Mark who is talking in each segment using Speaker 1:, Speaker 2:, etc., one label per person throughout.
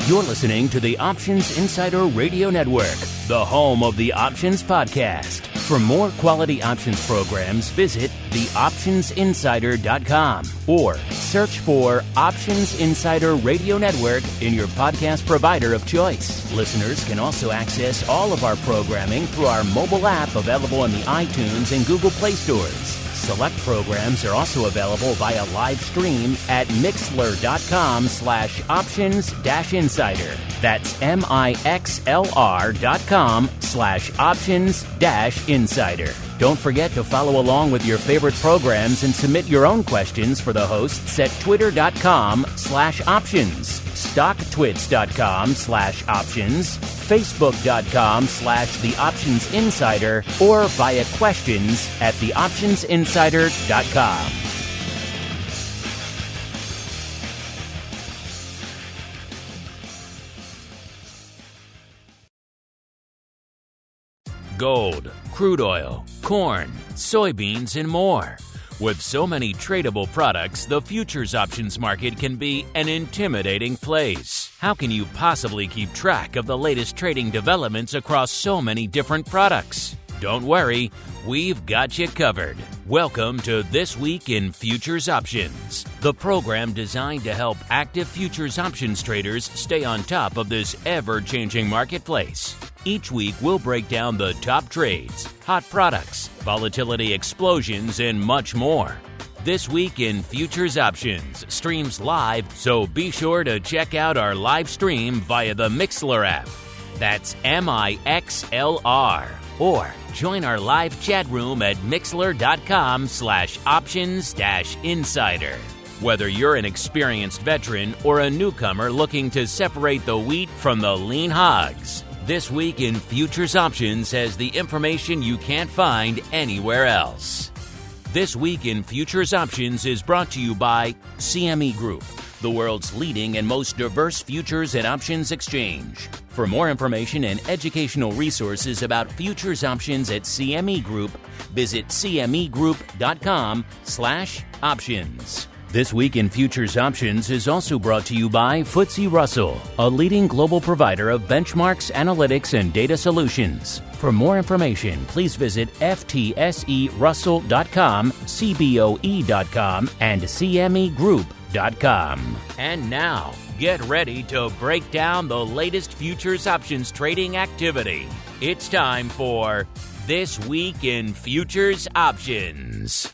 Speaker 1: You're listening to the Options Insider Radio Network, the home of the Options Podcast. For more quality options programs, visit theoptionsinsider.com or search for Options Insider Radio Network in your podcast provider of choice. Listeners can also access all of our programming through our mobile app available in the iTunes and Google Play stores. Select programs are also available via live stream at mixlr.com/options-insider. That's mixlr.com/options-insider. Don't forget to follow along with your favorite programs and submit your own questions for the hosts at twitter.com/options, stocktwits.com/options, facebook.com/theoptionsinsider, or via questions at theoptionsinsider.com. Gold, crude oil, corn, soybeans, and more. With so many tradable products, the futures options market can be an intimidating place. How can you possibly keep track of the latest trading developments across so many different products? Don't worry, we've got you covered. Welcome to This Week in Futures Options, the program designed to help active futures options traders stay on top of this ever-changing marketplace. Each week, we'll break down the top trades, hot products, volatility explosions, and much more. This Week in Futures Options streams live, so be sure to check out our live stream via the Mixlr app. That's MIXLR. Or join our live chat room at mixlr.com/options-insider. Whether you're an experienced veteran or a newcomer looking to separate the wheat from the lean hogs, This Week in Futures Options has the information you can't find anywhere else. This Week in Futures Options is brought to you by CME Group, the world's leading and most diverse futures and options exchange. For more information and educational resources about futures options at CME Group, visit cmegroup.com/options. This Week in Futures Options is also brought to you by FTSE Russell, a leading global provider of benchmarks, analytics, and data solutions. For more information, please visit ftserussell.com, cboe.com, and cmegroup.com. And now, get ready to break down the latest futures options trading activity. It's time for This Week in Futures Options.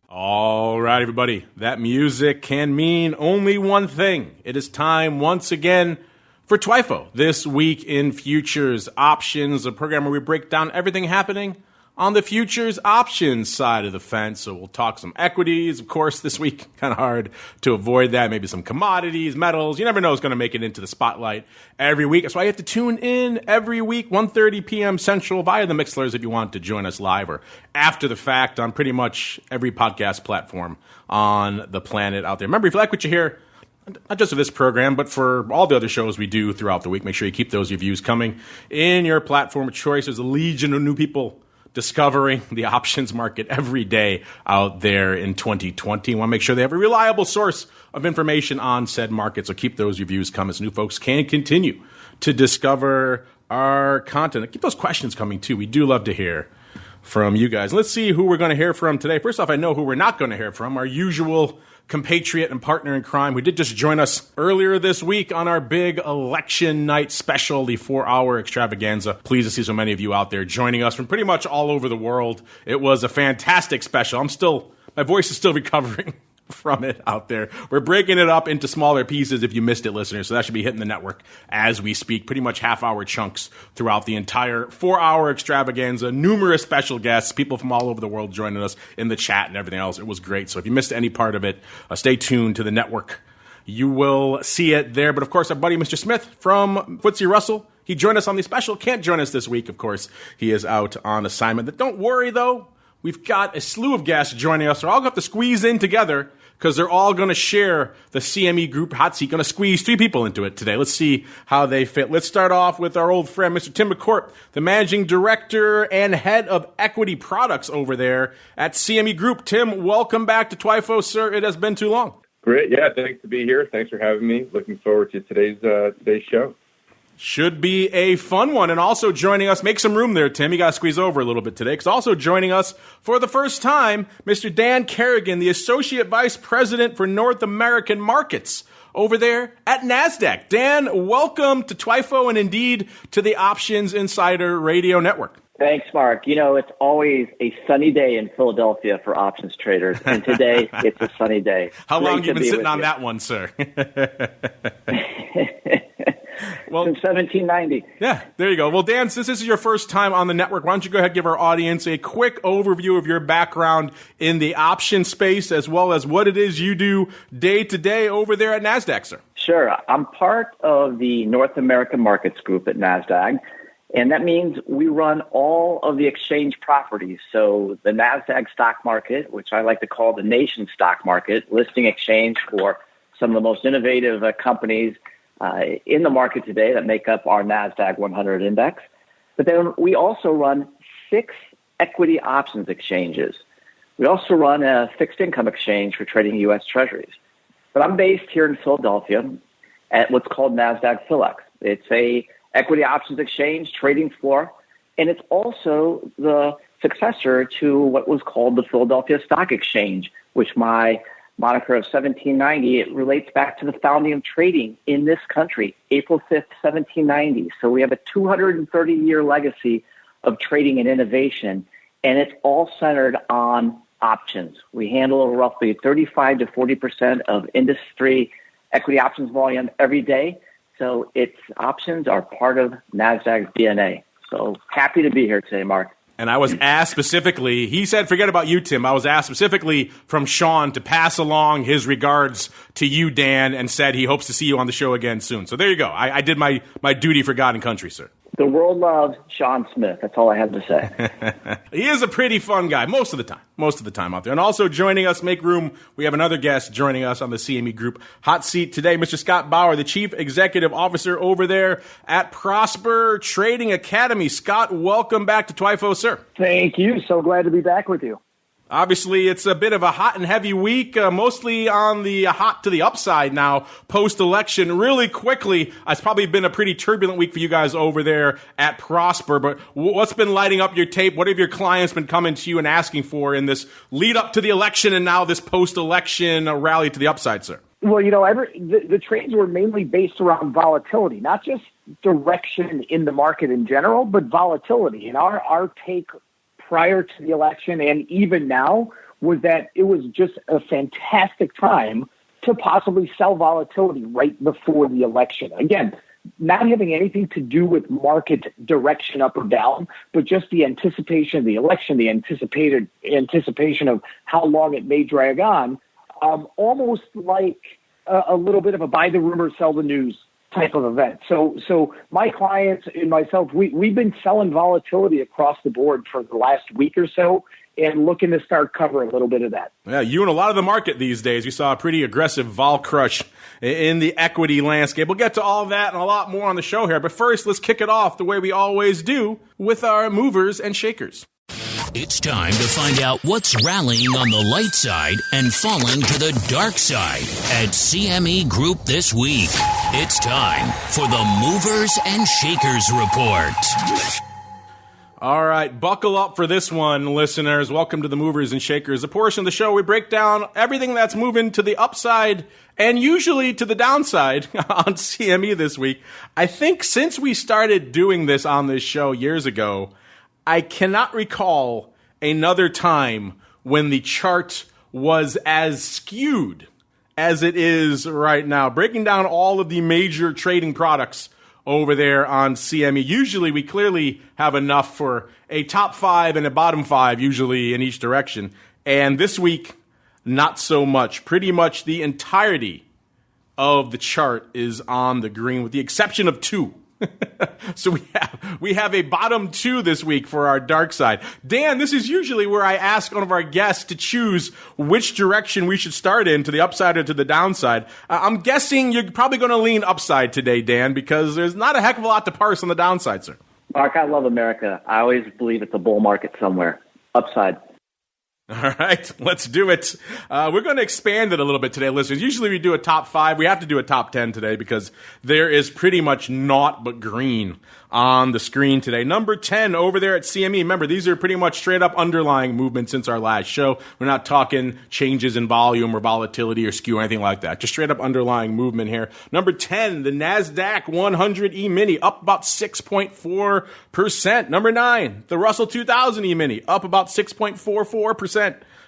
Speaker 2: All right, everybody. That music can mean only one thing. It is time once again for TWIFO, This Week in Futures Options, a program where we break down everything happening on the futures options side of the fence. So we'll talk some equities, of course, this week. Kind of hard to avoid that. Maybe some commodities, metals. You never know who's going to make it into the spotlight every week. That's why you have to tune in every week, 1:30 p.m. Central via the Mixlrs if you want to join us live or after the fact on pretty much every podcast platform on the planet out there. Remember, if you like what you hear, not just for this program, but for all the other shows we do throughout the week, make sure you keep those reviews coming in your platform of choice. There's a legion of new people discovering the options market every day out there in 2020. We want to make sure they have a reliable source of information on said market. So keep those reviews coming so new folks can continue to discover our content. Keep those questions coming too. We do love to hear from you guys. Let's see who we're going to hear from today. First off, I know who we're not going to hear from. Our usual compatriot and partner in crime, who did just join us earlier this week on our big election night special, the 4-hour extravaganza. Pleased to see so many of you out there joining us from pretty much all over the world. It was a fantastic special. My voice is still recovering from it out there. We're breaking it up into smaller pieces if you missed it, listeners. So that should be hitting the network as we speak. Pretty much half-hour chunks throughout the entire 4-hour extravaganza. Numerous special guests, people from all over the world joining us in the chat and everything else. It was great. So if you missed any part of it, stay tuned to the network. You will see it there. But of course, our buddy Mr. Smith from FTSE Russell, he joined us on the special. Can't join us this week, of course. He is out on assignment. Don't worry, though. We've got a slew of guests joining us. They're all going to have to squeeze in together because they're all going to share the CME Group hot seat. Going to squeeze 3 people into it today. Let's see how they fit. Let's start off with our old friend, Mr. Tim McCourt, the Managing Director and Head of Equity Products over there at CME Group. Tim, welcome back to TWIFO, sir. It has been too long.
Speaker 3: Great. Yeah, thanks to be here. Thanks for having me. Looking forward to today's show.
Speaker 2: Should be a fun one. And also joining us, make some room there, Tim. You got to squeeze over a little bit today. Because also joining us for the first time, Mr. Dan CARRIGAN, the Associate Vice President for North American Markets over there at NASDAQ. Dan, welcome to TWIFO and indeed to the Options Insider Radio Network.
Speaker 4: Thanks, Mark. You know, it's always a sunny day in Philadelphia for options traders. And today, it's a sunny day.
Speaker 2: How long have you been sitting on that one, sir? Well,
Speaker 4: since 1790.
Speaker 2: Yeah, there you go. Well, Dan, since this is your first time on the network, why don't you go ahead and give our audience a quick overview of your background in the option space, as well as what it is you do day to day over there at NASDAQ, sir?
Speaker 4: Sure. I'm part of the North American Markets Group at NASDAQ, and that means we run all of the exchange properties. So the NASDAQ stock market, which I like to call the nation stock market, listing exchange for some of the most innovative companies in the market today that make up our NASDAQ 100 index. But then we also run 6 equity options exchanges. We also run a fixed income exchange for trading U.S. Treasuries. But I'm based here in Philadelphia at what's called NASDAQ PHLX. It's a equity options exchange trading floor, and it's also the successor to what was called the Philadelphia Stock Exchange, which my moniker of 1790, it relates back to the founding of trading in this country, April 5th, 1790. So we have a 230-year legacy of trading and innovation, and it's all centered on options. We handle roughly 35 to 40% of industry equity options volume every day. So its options are part of NASDAQ's DNA. So happy to be here today, Mark.
Speaker 2: And I was asked specifically, he said, forget about you, Tim. I was asked specifically from Sean to pass along his regards to you, Dan, and said he hopes to see you on the show again soon. So there you go. I did my duty for God and country, sir.
Speaker 4: The world loves Sean Smith. That's all I have to say.
Speaker 2: He is a pretty fun guy most of the time out there. And also joining us, make room, we have another guest joining us on the CME Group hot seat today, Mr. Scott Bauer, the Chief Executive Officer over there at Prosper Trading Academy. Scott, welcome back to TWIFO, sir.
Speaker 5: Thank you. So glad to be back with you.
Speaker 2: Obviously, it's a bit of a hot and heavy week, mostly on the hot to the upside now, post-election. Really quickly, it's probably been a pretty turbulent week for you guys over there at Prosper, but what's been lighting up your tape? What have your clients been coming to you and asking for in this lead up to the election and now this post-election rally to the upside, sir?
Speaker 5: Well, you know, the trades were mainly based around volatility, not just direction in the market in general, but volatility. And our take prior to the election and even now was that it was just a fantastic time to possibly sell volatility right before the election. Again, not having anything to do with market direction up or down, but just the anticipation of the election, the anticipation of how long it may drag on, almost like a little bit of a buy the rumor, sell the news type of event. So my clients and myself, we've been selling volatility across the board for the last week or so and looking to start covering a little bit of that.
Speaker 2: Yeah, you and a lot of the market these days. We saw a pretty aggressive vol crush in the equity landscape. We'll get to all that and a lot more on the show here. But first, let's kick it off the way we always do with our movers and shakers.
Speaker 1: It's time to find out what's rallying on the light side and falling to the dark side at CME Group this week. It's time for the Movers and Shakers Report.
Speaker 2: All right, buckle up for this one, listeners. Welcome to the Movers and Shakers, a portion of the show we break down everything that's moving to the upside and usually to the downside on CME this week. I think since we started doing this on this show years ago, I cannot recall another time when the chart was as skewed as it is right now. Breaking down all of the major trading products over there on CME. Usually we clearly have enough for a top 5 and a bottom 5 usually in each direction. And this week, not so much. Pretty much the entirety of the chart is on the green with the exception of 2. So we have a bottom 2 this week for our dark side. Dan, this is usually where I ask one of our guests to choose which direction we should start in, to the upside or to the downside. I'm guessing you're probably going to lean upside today, Dan, because there's not a heck of a lot to parse on the downside, sir.
Speaker 4: Mark, I love America. I always believe it's a bull market somewhere. Upside.
Speaker 2: All right, let's do it. We're going to expand it a little bit today, listeners. Usually we do a top 5. We have to do a top 10 today because there is pretty much naught but green on the screen today. Number 10 over there at CME. Remember, these are pretty much straight up underlying movement since our last show. We're not talking changes in volume or volatility or skew or anything like that. Just straight up underlying movement here. Number 10, the NASDAQ 100 E-mini up about 6.4%. Number 9, the Russell 2000 E-mini up about 6.44%.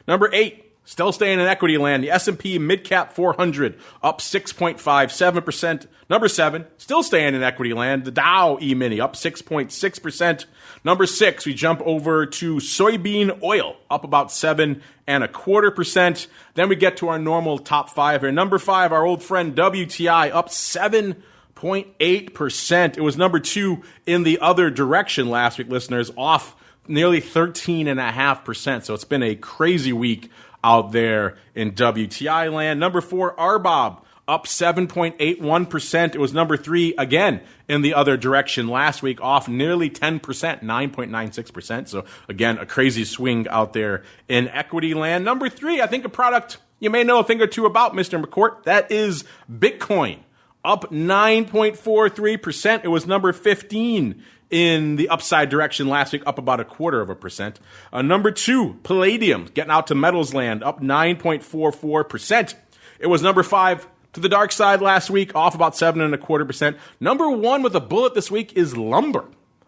Speaker 2: Number 8, still staying in equity land, the S&P Mid-Cap 400 up 6.57%. Number 7, still staying in equity land, the Dow E-mini up 6.6%. Number 6, we jump over to soybean oil up about 7.25%. Then we get to our normal top 5 here. Number 5, our old friend WTI up 7.8%. It was number 2 in the other direction last week, listeners, off nearly 13.5%. So it's been a crazy week out there in WTI land. Number 4, RBOB up 7.81%. It was number 3 again in the other direction last week, off nearly 10%, 9.96%. So again, a crazy swing out there in equity land. Number 3, I think a product you may know a thing or two about, Mr. McCourt. That is Bitcoin, up 9.43%. It was number 15 in the upside direction last week, up about 0.25%. Number 2, palladium, getting out to metals land, up 9.44%. It was number 5 to the dark side last week, off about 7.25%. Number 1 with a bullet this week is lumber,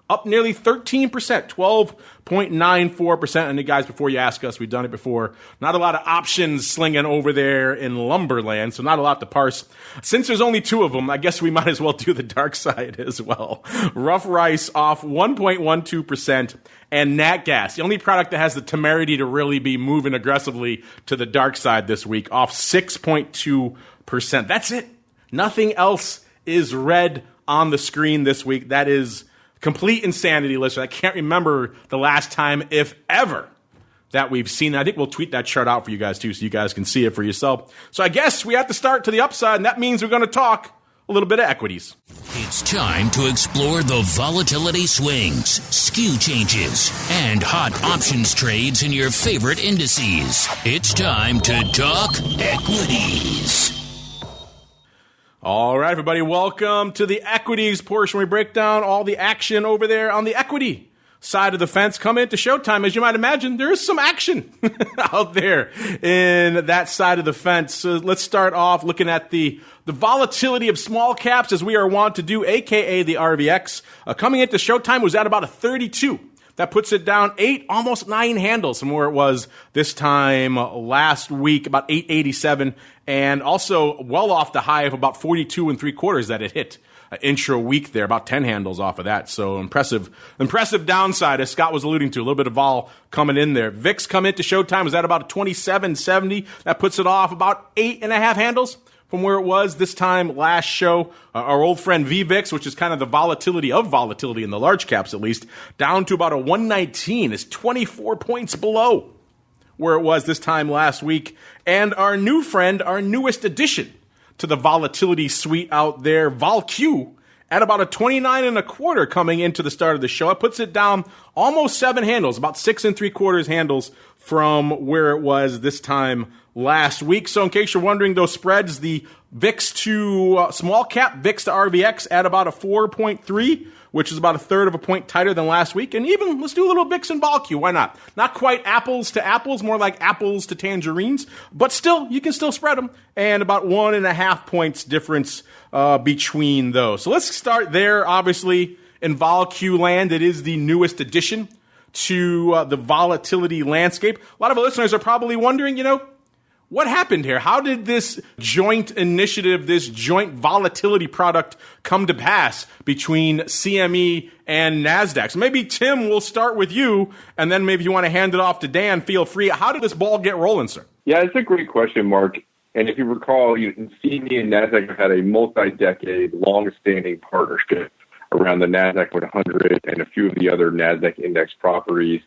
Speaker 2: up nearly 13%, 12.94%. And guys, before you ask us, we've done it before. Not a lot of options slinging over there in lumberland, so not a lot to parse. Since there's only 2 of them, I guess we might as well do the dark side as well. Rough rice off 1.12%. And nat gas, the only product that has the temerity to really be moving aggressively to the dark side this week, off 6.2%. That's it. Nothing else is red on the screen this week. That is complete insanity, listener. I can't remember the last time, if ever, that we've seen that. I think we'll tweet that chart out for you guys, too, so you guys can see it for yourself. So I guess we have to start to the upside, and that means we're going to talk a little bit of equities.
Speaker 1: It's time to explore the volatility swings, skew changes, and hot options trades in your favorite indices. It's time to talk equities.
Speaker 2: All right, everybody, welcome to the equities portion. We break down all the action over there on the equity side of the fence. Come into showtime. As you might imagine, there is some action out there in that side of the fence. So let's start off looking at the volatility of small caps, as we are wont to do, a.k.a. the RVX. Coming into showtime was at about a 32. That puts it down 8, almost 9 handles from where it was this time last week, about 887, and also well off the high of about 42 3/4 that it hit intra week there, about 10 handles off of that. So impressive downside, as Scott was alluding to, a little bit of vol coming in there. VIX come into showtime was at about a 2770. That puts it off about 8.5 handles from where it was this time last show. Our old friend VVIX, which is kind of the volatility of volatility in the large caps at least, down to about a 119, is 24 points below where it was this time last week. And our new friend, our newest addition to the volatility suite out there, VOLQ, at about a 29.25 coming into the start of the show. It puts it down almost 7 handles, about 6 3/4 handles from where it was this time last week. So in case you're wondering, those spreads, the VIX to small cap, VIX to RVX at about a 4.3, which is about 1/3 of a point tighter than last week. And even, let's do a little VIX and VOLQ. Why not? Not quite apples to apples, more like apples to tangerines, but still, you can still spread them. And about 1.5 points difference between those. So let's start there. Obviously, in VOLQ land, it is the newest addition to the volatility landscape. A lot of our listeners are probably wondering, what happened here? How did this joint initiative, this joint volatility product come to pass between CME and NASDAQ? So maybe, Tim, we'll start with you, and then maybe you want to hand it off to Dan, feel free. How did this ball get rolling, sir?
Speaker 3: Yeah, it's a great question, Mark. And if you recall, CME and NASDAQ have had a multi-decade, long-standing partnership around the NASDAQ 100 and a few of the other NASDAQ index properties.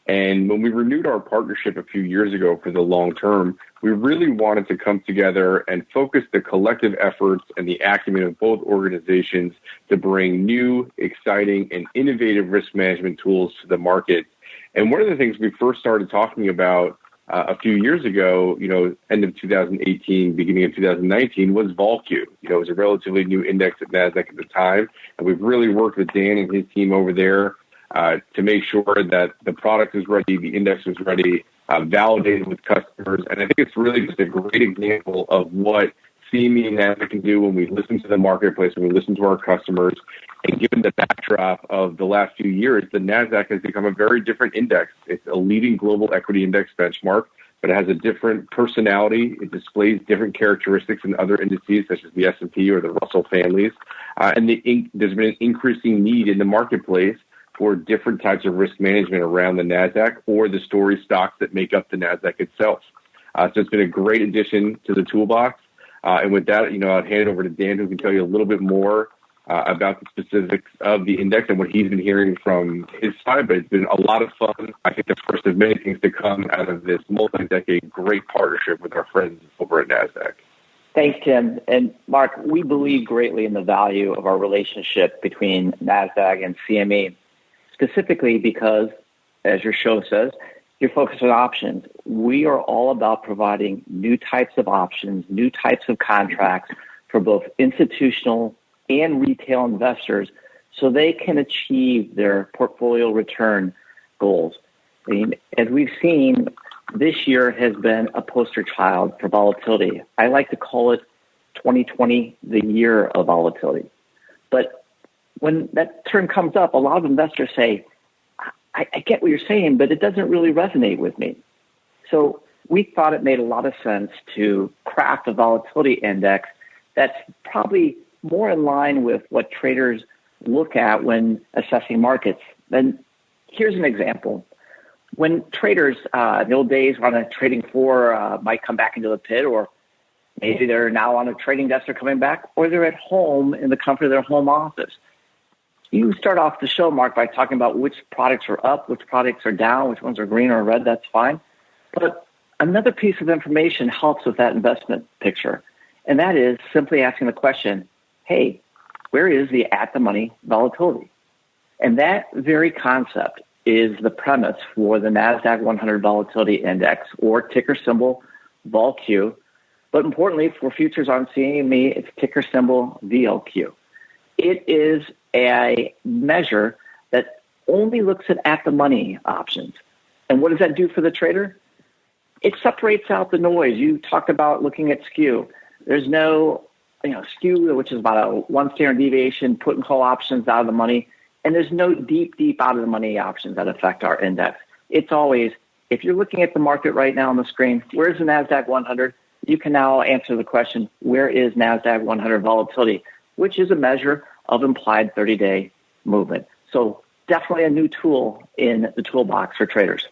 Speaker 3: And when we renewed our partnership a few years ago for the long term, we really wanted to come together and focus the collective efforts and the acumen of both organizations to bring new, exciting, and innovative risk management tools to the market. And one of the things we first started talking about a few years ago, end of 2018, beginning of 2019, was VOLQ. It was a relatively new index at NASDAQ at the time. And we've really worked with Dan and his team over there to make sure that the product is ready, the index is ready, validated with customers. And I think it's really just a great example of what CME and NASDAQ can do when we listen to the marketplace, when we listen to our customers. And given the backdrop of the last few years, the NASDAQ has become a very different index. It's a leading global equity index benchmark, but it has a different personality. It displays different characteristics than other indices, such as the S&P or the Russell families. And there's been an increasing need in the marketplace for different types of risk management around the NASDAQ or the story stocks that make up the NASDAQ itself. So it's been a great addition to the toolbox. And with that, I'll hand it over to Dan, who can tell you a little bit more about the specifics of the index and what he's been hearing from his side. But it's been a lot of fun. I think the first of many things to come out of this multi-decade great partnership with our friends over at NASDAQ.
Speaker 4: Thanks, Tim. And Mark, we believe greatly in the value of our relationship between NASDAQ and CME, specifically because, as your show says, you're focused on options. We are all about providing new types of options, new types of contracts for both institutional and retail investors so they can achieve their portfolio return goals. I mean, as we've seen, this year has been a poster child for volatility. I like to call it 2020, the year of volatility. But when that term comes up, a lot of investors say, I get what you're saying, but it doesn't really resonate with me. So we thought it made a lot of sense to craft a volatility index that's probably more in line with what traders look at when assessing markets. Then here's an example. When traders in the old days on a trading floor might come back into the pit, or maybe they're now on a trading desk, they're coming back, or they're at home in the comfort of their home office. You start off the show, Mark, by talking about which products are up, which products are down, which ones are green or red. That's fine. But another piece of information helps with that investment picture, and that is simply asking the question, hey, where is the at-the-money volatility? And that very concept is the premise for the NASDAQ 100 Volatility Index, or ticker symbol VOLQ. But importantly, for futures on CME, it's ticker symbol VOLQ. It is a measure that only looks at the money options. And what does that do for the trader? It separates out the noise. You talked about looking at skew. There's no, skew, which is about a one standard deviation, put and call options out of the money. And there's no deep out of the money options that affect our index. It's always, if you're looking at the market right now on the screen, where's the NASDAQ 100? You can now answer the question, where is NASDAQ 100 volatility, which is a measure of implied 30-day movement. So definitely a new tool in the toolbox for traders.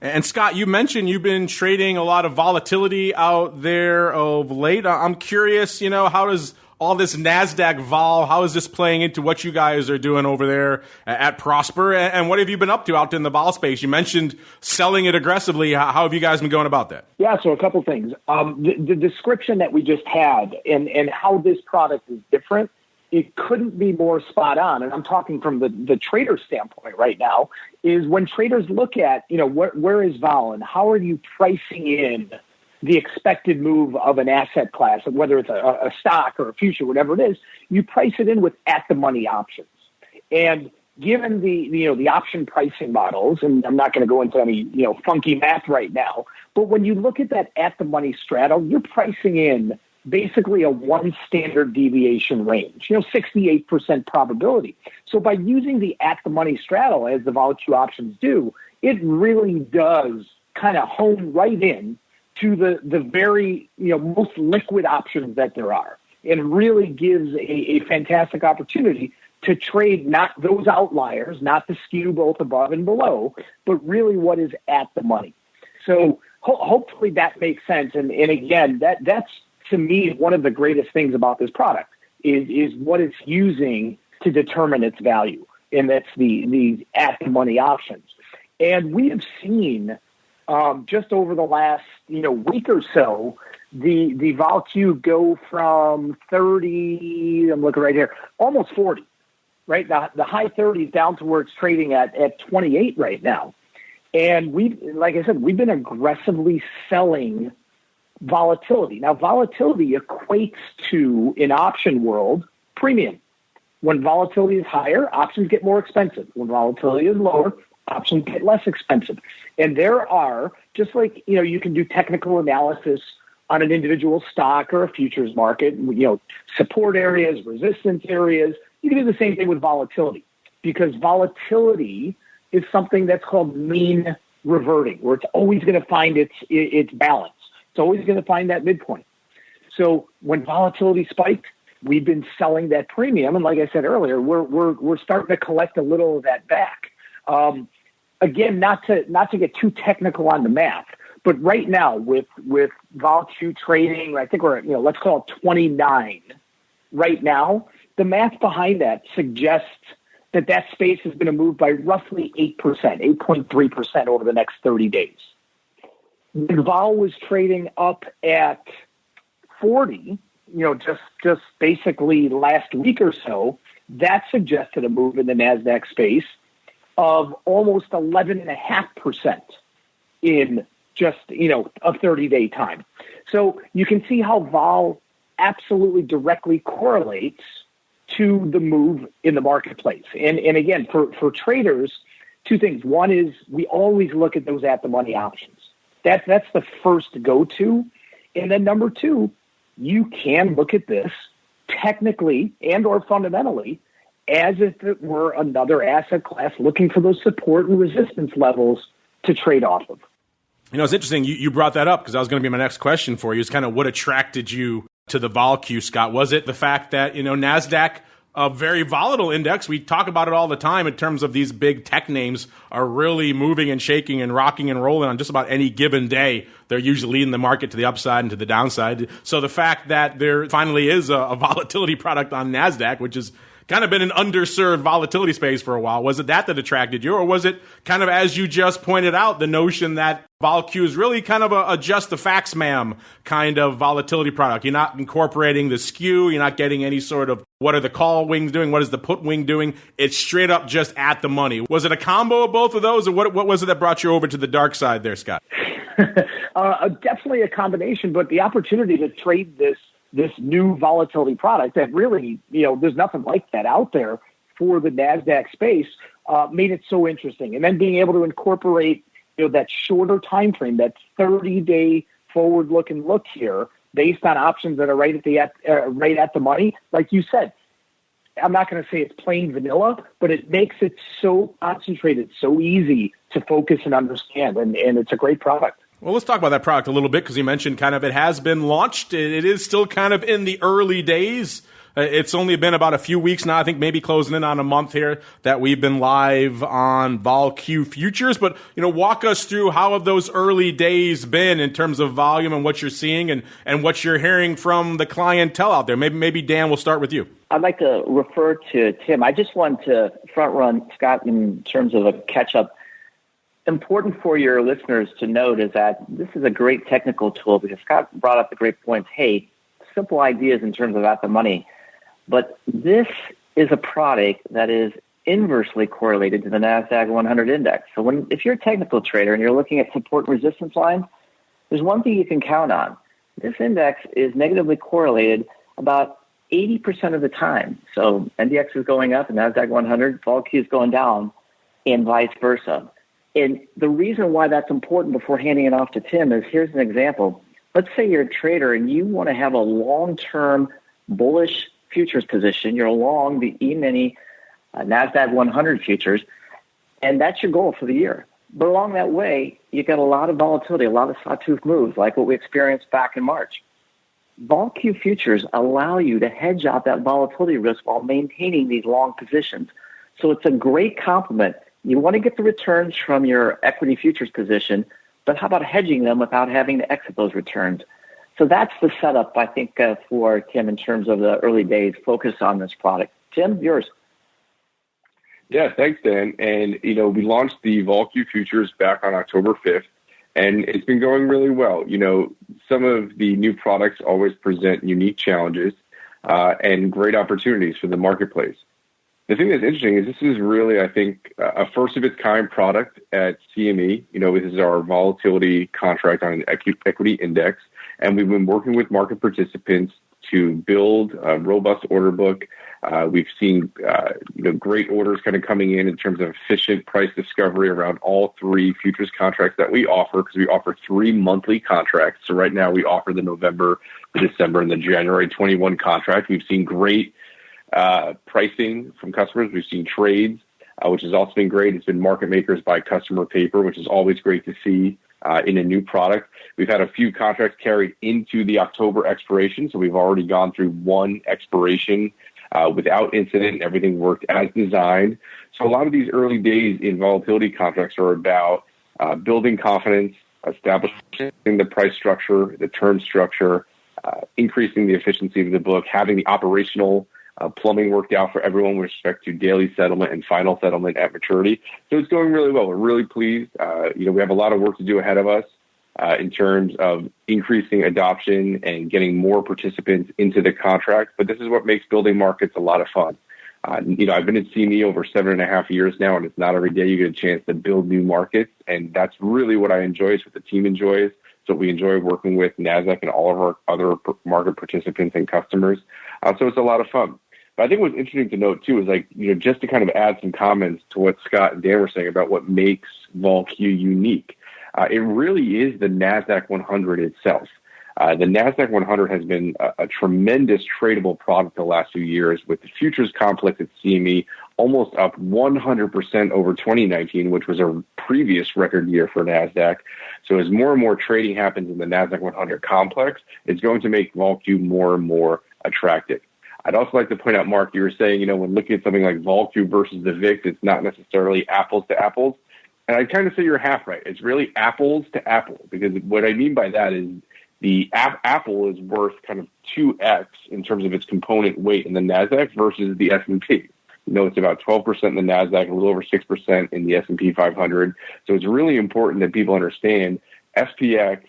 Speaker 2: And Scott, you mentioned you've been trading a lot of volatility out there of late. I'm curious, how does all this NASDAQ vol, how is this playing into what you guys are doing over there at Prosper? And what have you been up to out in the vol space? You mentioned selling it aggressively. How have you guys been going about that?
Speaker 5: Yeah, so a couple things. The description that we just had and how this product is different, it couldn't be more spot on. And I'm talking from the trader standpoint right now, is when traders look at, where is vol and how are you pricing in the expected move of an asset class, whether it's a stock or a future, whatever it is, you price it in with at-the-money options. And given the option pricing models, and I'm not going to go into any funky math right now, but when you look at that at-the-money straddle, you're pricing in basically a one standard deviation range, 68% probability. So by using the at-the-money straddle, as the VOLQ options do, it really does kind of hone right in to the very most liquid options that there are, and really gives a fantastic opportunity to trade not those outliers, not the skew both above and below, but really what is at the money. So hopefully that makes sense. And again, that's to me one of the greatest things about this product is what it's using to determine its value, and that's the at the money options. And we have seen just over the last week or so, the VOLQ go from 30, I'm looking right here, almost 40, right? The high 30s down to where it's trading at 28 right now. And like I said, we've been aggressively selling volatility. Now, volatility equates to, in option world, premium. When volatility is higher, options get more expensive. When volatility is lower, options get less expensive. And there are, just like, you can do technical analysis on an individual stock or a futures market, support areas, resistance areas. You can do the same thing with volatility, because volatility is something that's called mean reverting, where it's always going to find its balance. It's always going to find that midpoint. So when volatility spiked, we've been selling that premium, and like I said earlier, we're starting to collect a little of that back. Again, not to get too technical on the math, but right now with VOLQ trading, I think we're let's call it 29 right now. The math behind that suggests that space is going to move by roughly 8%, 8.3% over the next 30 days. When vol was trading up at 40, just basically last week or so, that suggested a move in the NASDAQ space of almost 11.5% in just, a 30-day time. So you can see how vol absolutely directly correlates to the move in the marketplace. And again, for traders, two things. One is we always look at those at-the-money options. That's the first go-to. And then number two, you can look at this technically and or fundamentally as if it were another asset class looking for those support and resistance levels to trade off of.
Speaker 2: It's interesting you brought that up, because that was going to be my next question for you, is kind of what attracted you to the VOLQ, Scott. Was it the fact that, NASDAQ, a very volatile index, we talk about it all the time in terms of these big tech names are really moving and shaking and rocking and rolling on just about any given day. They're usually leading the market to the upside and to the downside. So the fact that there finally is a volatility product on NASDAQ, which has kind of been an underserved volatility space for a while, was it that attracted you? Or was it kind of, as you just pointed out, the notion that VOLQ is really kind of a just the facts, ma'am, kind of volatility product? You're not incorporating the skew. You're not getting any sort of what are the call wings doing? What is the put wing doing? It's straight up just at the money. Was it a combo of both of those? Or what was it that brought you over to the dark side there, Scott?
Speaker 5: Definitely a combination, but the opportunity to trade this new volatility product that really, there's nothing like that out there for the NASDAQ space, made it so interesting. And then being able to incorporate, that shorter time frame, that 30-day forward-looking look here, based on options that are right at the money. Like you said, I'm not going to say it's plain vanilla, but it makes it so concentrated, so easy to focus and understand, and it's a great product.
Speaker 2: Well, let's talk about that product a little bit, because you mentioned kind of it has been launched. It is still kind of in the early days. It's only been about a few weeks now, I think maybe closing in on a month here, that we've been live on VOLQ futures. But, walk us through how have those early days been in terms of volume and what you're seeing and what you're hearing from the clientele out there. Maybe Dan, we'll start with you.
Speaker 4: I'd like to refer to Tim. I just want to front run Scott in terms of a catch up. Important for your listeners to note is that this is a great technical tool, because Scott brought up the great points. Hey, simple ideas in terms of at the money. But this is a product that is inversely correlated to the NASDAQ 100 index. So if you're a technical trader and you're looking at support and resistance lines, there's one thing you can count on. This index is negatively correlated about 80% of the time. So NDX is going up and NASDAQ 100, VOLQ is going down, and vice versa. And the reason why that's important before handing it off to Tim is, here's an example. Let's say you're a trader and you want to have a long-term bullish futures position. You're long the E-mini NASDAQ 100 futures, and that's your goal for the year. But along that way, you got a lot of volatility, a lot of sawtooth moves, like what we experienced back in March. VOLQ futures allow you to hedge out that volatility risk while maintaining these long positions. So it's a great complement. You want to get the returns from your equity futures position, but how about hedging them without having to exit those returns? So that's the setup, I think, for Tim in terms of the early days focus on this product. Tim, yours.
Speaker 3: Yeah, thanks, Dan. And, we launched the VOLQ futures back on October 5th, and it's been going really well. Some of the new products always present unique challenges and great opportunities for the marketplace. The thing that's interesting is this is really, I think, a first of its kind product at CME. This is our volatility contract on an equity index, and we've been working with market participants to build a robust order book. We've seen great orders kind of coming in terms of efficient price discovery around all three futures contracts that we offer, because we offer 3 monthly contracts. So right now we offer the November, the December, and the January 21 contract. We've seen great pricing from customers. We've seen trades, which has also been great. It's been market makers buy customer paper, which is always great to see in a new product. We've had a few contracts carried into the October expiration, so we've already gone through one expiration without incident. Everything worked as designed. So a lot of these early days in volatility contracts are about building confidence, establishing the price structure, the term structure, increasing the efficiency of the book, having the operational plumbing worked out for everyone with respect to daily settlement and final settlement at maturity. So it's going really well. We're really pleased. We have a lot of work to do ahead of us in terms of increasing adoption and getting more participants into the contract. But this is what makes building markets a lot of fun. I've been at CME over 7.5 years now, and it's not every day you get a chance to build new markets. And that's really what I enjoy. It's what the team enjoys. So we enjoy working with NASDAQ and all of our other market participants and customers. So it's a lot of fun. But I think what's interesting to note, too, is just to kind of add some comments to what Scott and Dan were saying about what makes VOLQ unique. It really is the NASDAQ 100 itself. The NASDAQ 100 has been a tremendous tradable product the last few years, with the futures complex at CME almost up 100% over 2019, which was a previous record year for NASDAQ. So as more and more trading happens in the NASDAQ 100 complex, it's going to make VOLQ more and more attractive. I'd also like to point out, Mark, you were saying, when looking at something like VOLQ versus the VIX, it's not necessarily apples to apples. And I kind of say you're half right. It's really apples to apple, because what I mean by that is the Apple is worth kind of 2x in terms of its component weight in the NASDAQ versus the S&P. It's about 12% in the NASDAQ, a little over 6% in the S&P 500. So it's really important that people understand SPX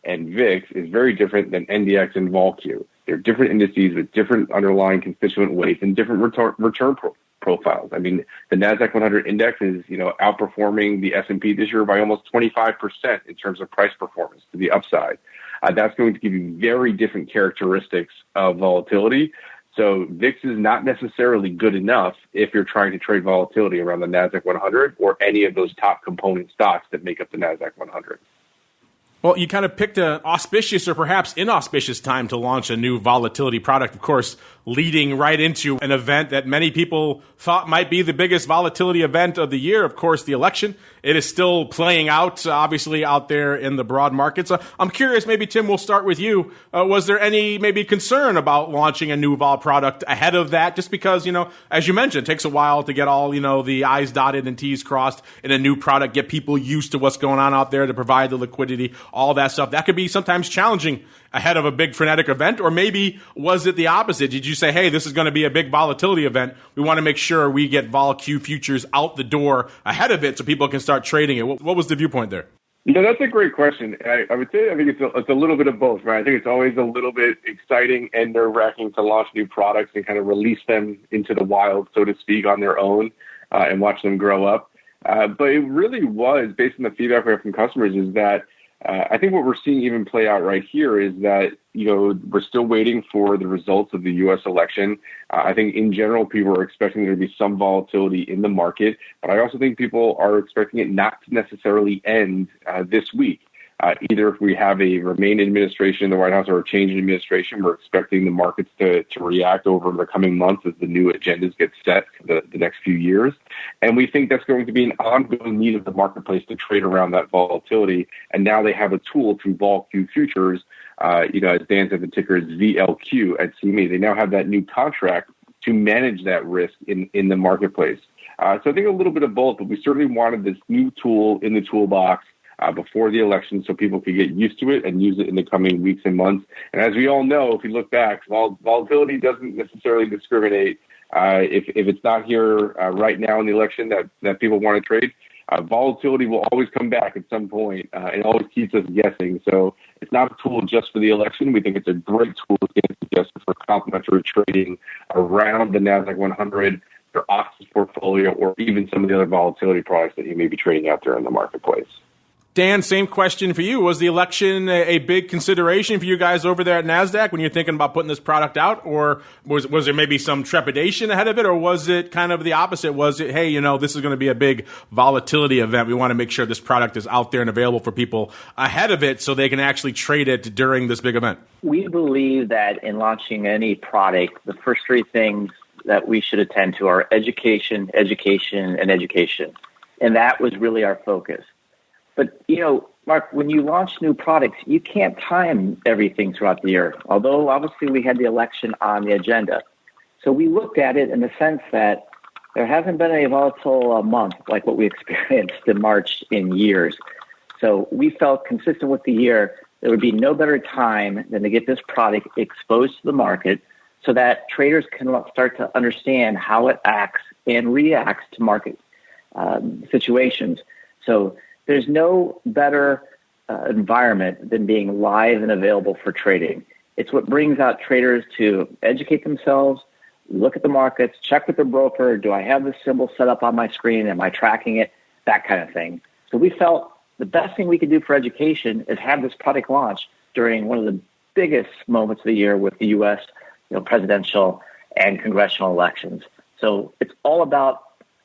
Speaker 3: and VIX is very different than NDX and VOLQ. They're different indices with different underlying constituent weights and different return profiles. I mean, the NASDAQ 100 index is, outperforming the S&P this year by almost 25% in terms of price performance to the upside. That's going to give you very different characteristics of volatility. So VIX is not necessarily good enough if you're trying to trade volatility around the NASDAQ 100 or any of those top component stocks that make up the NASDAQ 100.
Speaker 2: Well, you kind of picked an auspicious or perhaps inauspicious time to launch a new volatility product, of course, leading right into an event that many people thought might be the biggest volatility event of the year, of course, the election. It is still playing out, obviously, out there in the broad markets. I'm curious, maybe, Tim, we'll start with you. Was there any maybe concern about launching a new vol product ahead of that? Just because, as you mentioned, it takes a while to get all, the I's dotted and T's crossed in a new product, get people used to what's going on out there to provide the liquidity, all that stuff. That could be sometimes challenging ahead of a big frenetic event, or maybe was it the opposite? Did you say, hey, this is going to be a big volatility event. We want to make sure we get VOLQ futures out the door ahead of it so people can start trading it. What was the viewpoint there?
Speaker 3: That's a great question. I would say I think it's a little bit of both, right? I think it's always a little bit exciting and nerve-wracking to launch new products and kind of release them into the wild, so to speak, on their own and watch them grow up. But it really was, based on the feedback we have from customers, is that I think what we're seeing even play out right here is that, we're still waiting for the results of the U.S. election. I think in general, people are expecting there to be some volatility in the market, but I also think people are expecting it not to necessarily end this week. Either if we have a Remain administration in the White House or a change in administration, we're expecting the markets to react over the coming months as the new agendas get set for the next few years. And we think that's going to be an ongoing need of the marketplace to trade around that volatility. And now they have a tool through VOLQ futures, as Dan said, the ticker is VLQ at CME. They now have that new contract to manage that risk in the marketplace. So I think a little bit of both, but we certainly wanted this new tool in the toolbox before the election so people could get used to it and use it in the coming weeks and months. And as we all know, if you look back, volatility doesn't necessarily discriminate. If it's not here right now in the election that people want to trade, volatility will always come back at some point and always keeps us guessing. So it's not a tool just for the election. We think it's a great tool, again, suggested for complementary trading around the NASDAQ 100 your options portfolio, or even some of the other volatility products that you may be trading out there in the marketplace.
Speaker 2: Dan, same question for you. Was the election a big consideration for you guys over there at NASDAQ when you're thinking about putting this product out? Or was there maybe some trepidation ahead of it? Or was it kind of the opposite? Was it, hey, this is going to be a big volatility event. We want to make sure this product is out there and available for people ahead of it so they can actually trade it during this big event?
Speaker 4: We believe that in launching any product, the first three things that we should attend to are education, education, and education. And that was really our focus. But, Mark, when you launch new products, you can't time everything throughout the year, although obviously we had the election on the agenda. So we looked at it in the sense that there hasn't been a volatile month like what we experienced in March in years. So we felt consistent with the year, there would be no better time than to get this product exposed to the market so that traders can start to understand how it acts and reacts to market situations. So there's no better environment than being live and available for trading. It's what brings out traders to educate themselves, look at the markets, check with their broker. Do I have this symbol set up on my screen? Am I tracking it? That kind of thing. So we felt the best thing we could do for education is have this product launch during one of the biggest moments of the year with the U.S. Presidential and congressional elections. So it's all about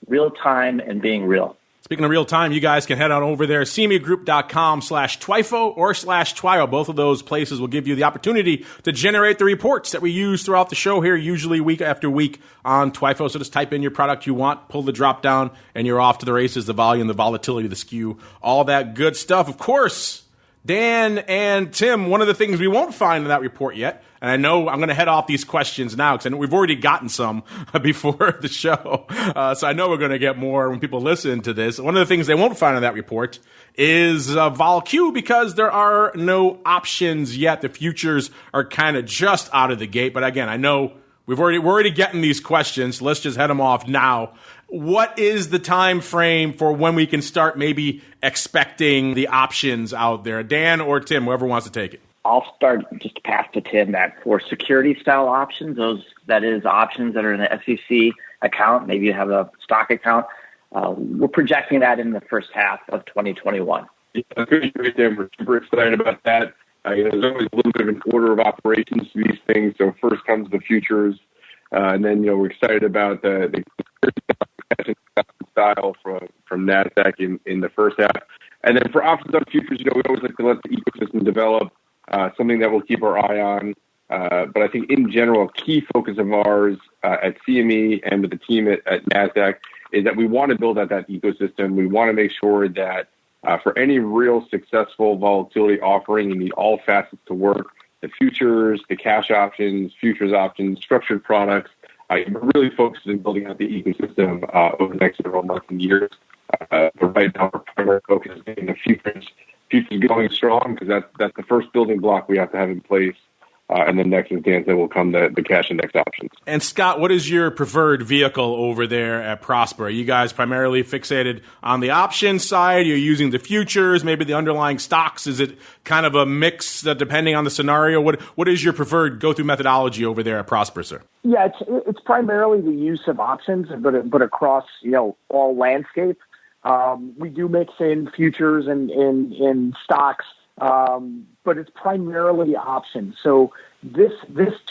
Speaker 4: real time and being real.
Speaker 2: Speaking of real time, you guys can head on over there, cmegroup.com/TWIFO or /TWIO. Both of those places will give you the opportunity to generate the reports that we use throughout the show here, usually week after week on TWIFO. So just type in your product you want, pull the drop down, and you're off to the races, the volume, the volatility, the skew, all that good stuff. Of course, Dan and Tim, one of the things we won't find in that report yet, and I know I'm going to head off these questions now because I know we've already gotten some before the show, so I know we're going to get more when people listen to this. One of the things they won't find in that report is VOLQ because there are no options yet. The futures are kind of just out of the gate, but again, I know we're already getting these questions. So let's just head them off now. What is the time frame for when we can start maybe expecting the options out there? Dan or Tim, whoever wants to take it.
Speaker 4: I'll start just to pass to Tim that for security style options, that is options that are in an SEC account, maybe you have a stock account, we're projecting that in the first half of 2021.
Speaker 3: Yeah, great, Dan. We're super excited about that. There's always a little bit of an order of operations to these things. So first comes the futures, and then we're excited about the style from NASDAQ in the first half. And then for options on futures, we always like to let the ecosystem develop, something that we'll keep our eye on. But I think in general, a key focus of ours at CME and with the team at NASDAQ is that we want to build out that ecosystem. We want to make sure that for any real successful volatility offering, you need all facets to work: the futures, the cash options, futures options, structured products. We're really focused on building out the ecosystem over the next several months and years. But right now, our primary focus is getting the futures going strong because that's the first building block we have to have in place. And then next, as Dan said, will come the cash index options.
Speaker 2: And Scott, what is your preferred vehicle over there at Prosper? Are you guys primarily fixated on the options side? You're using the futures, maybe the underlying stocks? Is it kind of a mix depending on the scenario? What is your preferred go-through methodology over there at Prosper, sir?
Speaker 5: Yeah, it's primarily the use of options, but across all landscape. We do mix in futures and in stocks. But it's primarily options. So this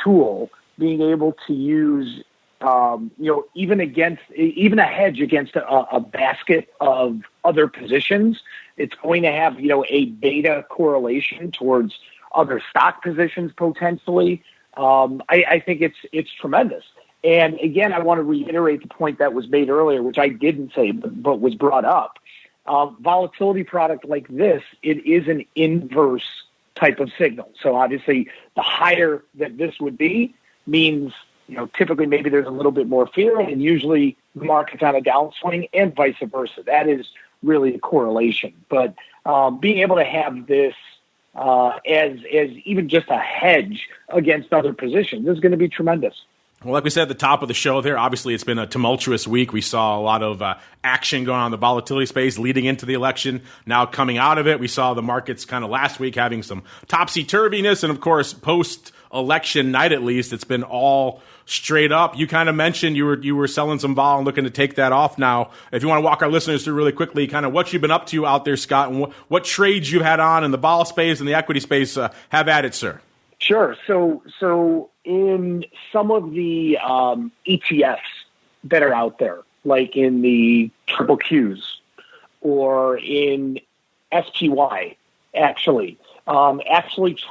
Speaker 5: tool being able to use, even a hedge against a basket of other positions, it's going to have, a beta correlation towards other stock positions potentially. I think it's tremendous. And again, I want to reiterate the point that was made earlier, which I didn't say, but was brought up. Volatility product like this, it is an inverse type of signal. So obviously the higher that this would be means, typically maybe there's a little bit more fear and usually the market's on a downswing and vice versa. That is really a correlation. But being able to have this as even just a hedge against other positions is going to be tremendous.
Speaker 2: Well, like we said at the top of the show there, obviously it's been a tumultuous week. We saw a lot of action going on in the volatility space leading into the election. Now coming out of it, we saw the markets kind of last week having some topsy-turviness. And, of course, post-election night at least, it's been all straight up. You kind of mentioned you were selling some vol and looking to take that off now. If you want to walk our listeners through really quickly, kind of what you've been up to out there, Scott, and what trades you've had on in the vol space and the equity space, have at it, sir.
Speaker 5: Sure. So in some of the ETFs that are out there, like in the triple Qs or in SPY, actually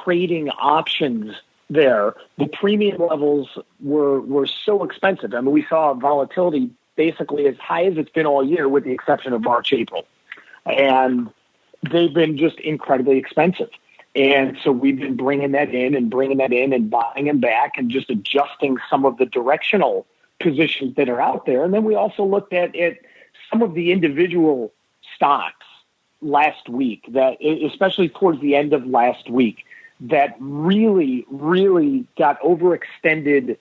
Speaker 5: trading options there, the premium levels were so expensive. I mean, we saw volatility basically as high as it's been all year, with the exception of March, April. And they've been just incredibly expensive. And so we've been bringing that in and buying them back and just adjusting some of the directional positions that are out there. And then we also looked at some of the individual stocks last week, that especially towards the end of last week, that really, really got overextended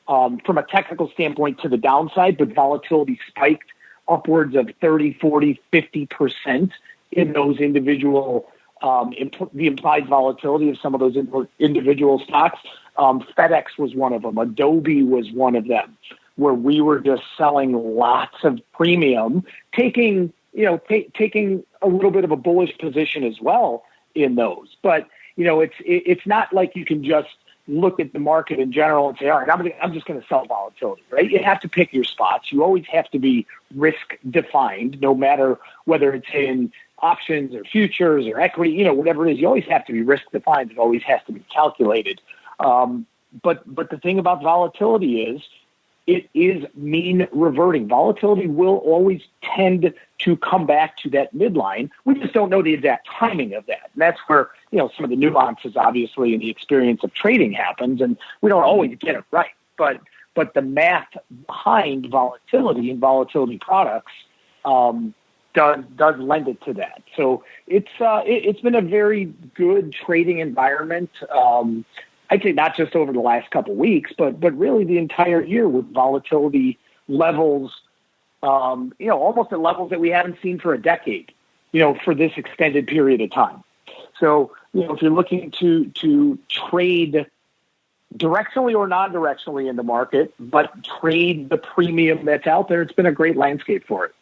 Speaker 5: from a technical standpoint to the downside, but volatility spiked upwards of 30, 40, 50% in those individual the implied volatility of some of those individual stocks. FedEx was one of them. Adobe was one of them, where we were just selling lots of premium, taking a little bit of a bullish position as well in those. But it's not like you can just look at the market in general and say, all right, I'm just going to sell volatility, right? You have to pick your spots. You always have to be risk defined, no matter whether it's in options or futures or equity, whatever it is. You always have to be risk defined. It always has to be calculated. But the thing about volatility is it is mean reverting. Volatility will always tend to come back to that midline. We just don't know the exact timing of that. And that's where, some of the nuances, obviously, in the experience of trading happens, and we don't always get it right. But the math behind volatility and volatility products does lend it to that. So it's been a very good trading environment. I'd say not just over the last couple of weeks, but really the entire year, with volatility levels, almost at levels that we haven't seen for a decade, for this extended period of time. So, if you're looking to trade directionally or non-directionally in the market, but trade the premium that's out there, it's been a great landscape for it.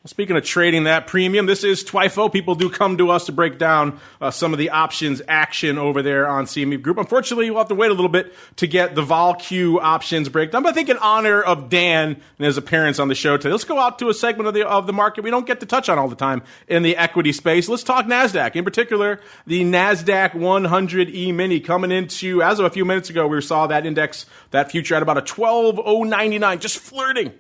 Speaker 2: Speaking of trading that premium, this is TWIFO. People do come to us to break down some of the options action over there on CME Group. Unfortunately, we'll have to wait a little bit to get the VOLQ options breakdown. But I think in honor of Dan and his appearance on the show today, let's go out to a segment of the market we don't get to touch on all the time in the equity space. Let's talk NASDAQ. In particular, the NASDAQ 100 E-mini coming into, as of a few minutes ago, we saw that index, that future at about a 12,099, just flirting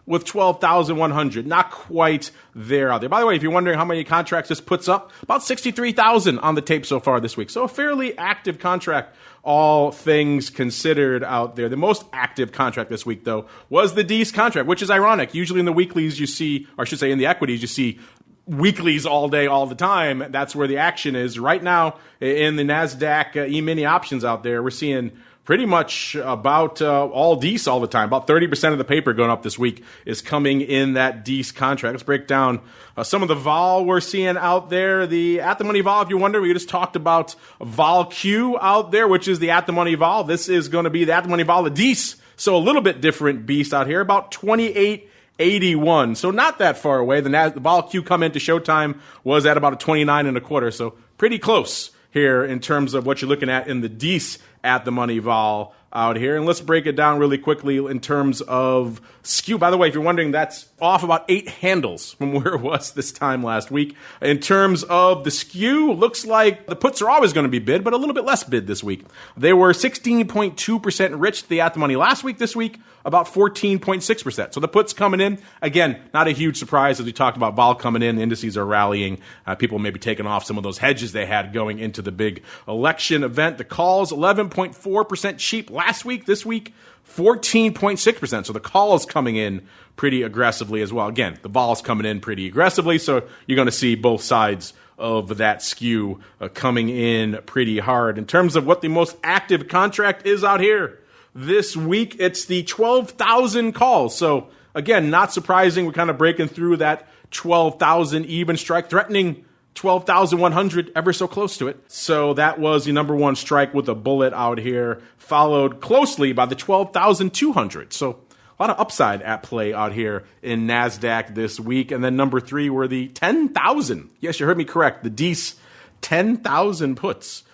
Speaker 2: with 12,100. Not quite there out there. By the way, if you're wondering how many contracts this puts up, about 63,000 on the tape so far this week. So a fairly active contract, all things considered, out there. The most active contract this week, though, was the DEES contract, which is ironic. Usually in the weeklies you see, or I should say in the equities, you see weeklies all day, all the time. That's where the action is. Right now, in the NASDAQ E-mini options out there, we're seeing pretty much about all DEES all the time. About 30% of the paper going up this week is coming in that DEES contract. Let's break down some of the vol we're seeing out there. The at-the-money vol, if you're wondering, we just talked about VOLQ out there, which is the at-the-money vol. This is going to be the at-the-money vol of DEES. So a little bit different beast out here, about 28.81. So not that far away. The VOLQ come into showtime was at about a 29.25. So pretty close here in terms of what you're looking at in the DEES at the money vol out here. And let's break it down really quickly in terms of skew. By the way, if you're wondering, that's off about 8 handles from where it was this time last week. In terms of the skew, looks like the puts are always going to be bid, but a little bit less bid this week. They were 16.2% rich to the at the money last week. This week, about 14.6%. So the puts coming in, again, not a huge surprise as we talked about vol coming in. The indices are rallying. People may be taking off some of those hedges they had going into the big election event. The calls, 11.4% cheap last week. This week, 14.6%. So the call is coming in pretty aggressively as well. Again, the vol is coming in pretty aggressively. So you're going to see both sides of that skew coming in pretty hard. In terms of what the most active contract is out here this week, it's the 12,000 calls. So again, not surprising. We're kind of breaking through that 12,000 even strike, threatening 12,100, ever so close to it. So that was the number one strike with a bullet out here, followed closely by the 12,200. So a lot of upside at play out here in NASDAQ this week. And then number three were the 10,000. Yes, you heard me correct. The DEES 10,000 puts.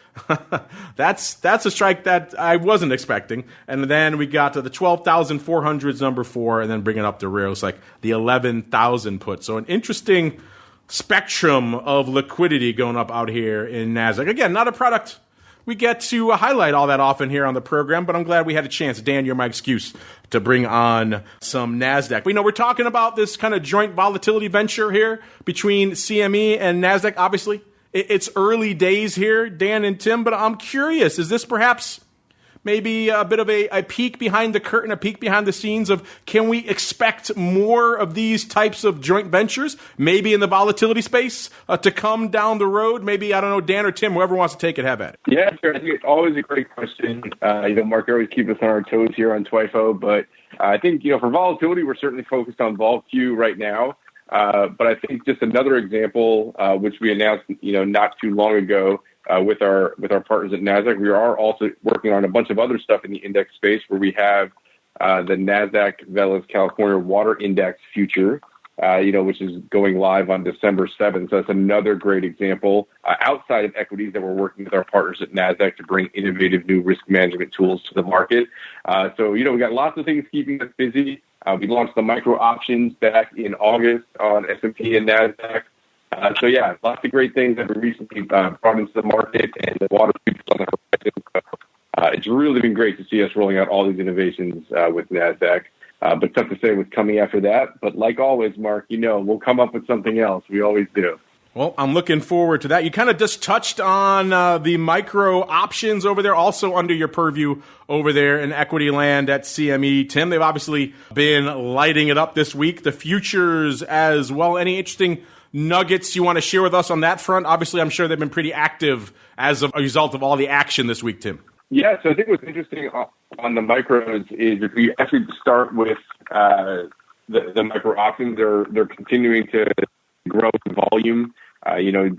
Speaker 2: That's a strike that I wasn't expecting. And then we got to the 12,400s, number four, and then bring it up to Rios, like the 11,000 puts. So an interesting spectrum of liquidity going up out here in NASDAQ. Again, not a product we get to highlight all that often here on the program, but I'm glad we had a chance. Dan, you're my excuse to bring on some NASDAQ. We know we're talking about this kind of joint volatility venture here between CME and NASDAQ. Obviously, it's early days here, Dan and Tim, but I'm curious, is this perhaps maybe a bit of a peek behind the curtain, a peek behind the scenes of, can we expect more of these types of joint ventures, maybe in the volatility space, to come down the road? Maybe, I don't know, Dan or Tim, whoever wants to take it, have at it.
Speaker 3: Yeah, sure. I think it's always a great question. Mark, you always keep us on our toes here on TWIFO, but I think, for volatility, we're certainly focused on VOLQ right now. But I think just another example, which we announced, not too long ago, with our partners at NASDAQ, we are also working on a bunch of other stuff in the index space where we have the NASDAQ Velas California Water Index future, which is going live on December 7th. So that's another great example outside of equities that we're working with our partners at NASDAQ to bring innovative new risk management tools to the market. So we got lots of things keeping us busy. We launched the micro options back in August on S&P and NASDAQ. So yeah, lots of great things that we recently brought into the market, and the water futures on the horizon. It's really been great to see us rolling out all these innovations with NASDAQ. But tough to say what's coming after that. But like always, Mark, we'll come up with something else. We always do.
Speaker 2: Well, I'm looking forward to that. You kind of just touched on the micro options over there, also under your purview over there in equity land at CME. Tim, they've obviously been lighting it up this week. The futures as well. Any interesting nuggets you want to share with us on that front? Obviously, I'm sure they've been pretty active as a result of all the action this week, Tim.
Speaker 3: Yeah, so I think what's interesting on the micros is if we actually start with the micro options, they're continuing to grow in volume,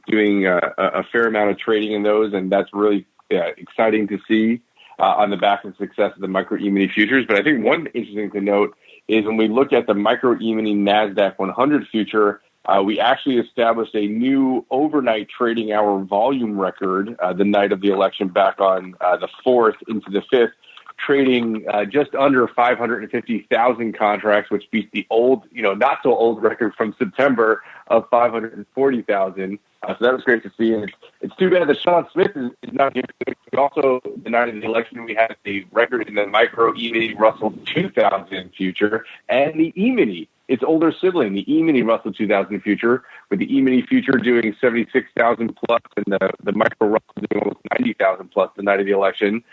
Speaker 3: doing a fair amount of trading in those, and that's really exciting to see on the back of the success of the micro E-mini futures. But I think one interesting to note is when we look at the micro E-mini NASDAQ 100 future, we actually established a new overnight trading hour volume record the night of the election back on the 4th into the 5th, trading just under 550,000 contracts, which beats the old, not so old record from September of 540,000. So that was great to see. And it's too bad that Sean Smith is not here. But also, the night of the election, we had the record in the micro E-mini Russell 2000 future and the E-mini, its older sibling, the E-mini Russell 2000 future, with the E-mini future doing 76,000 plus and the micro Russell doing almost 90,000 plus the night of the election.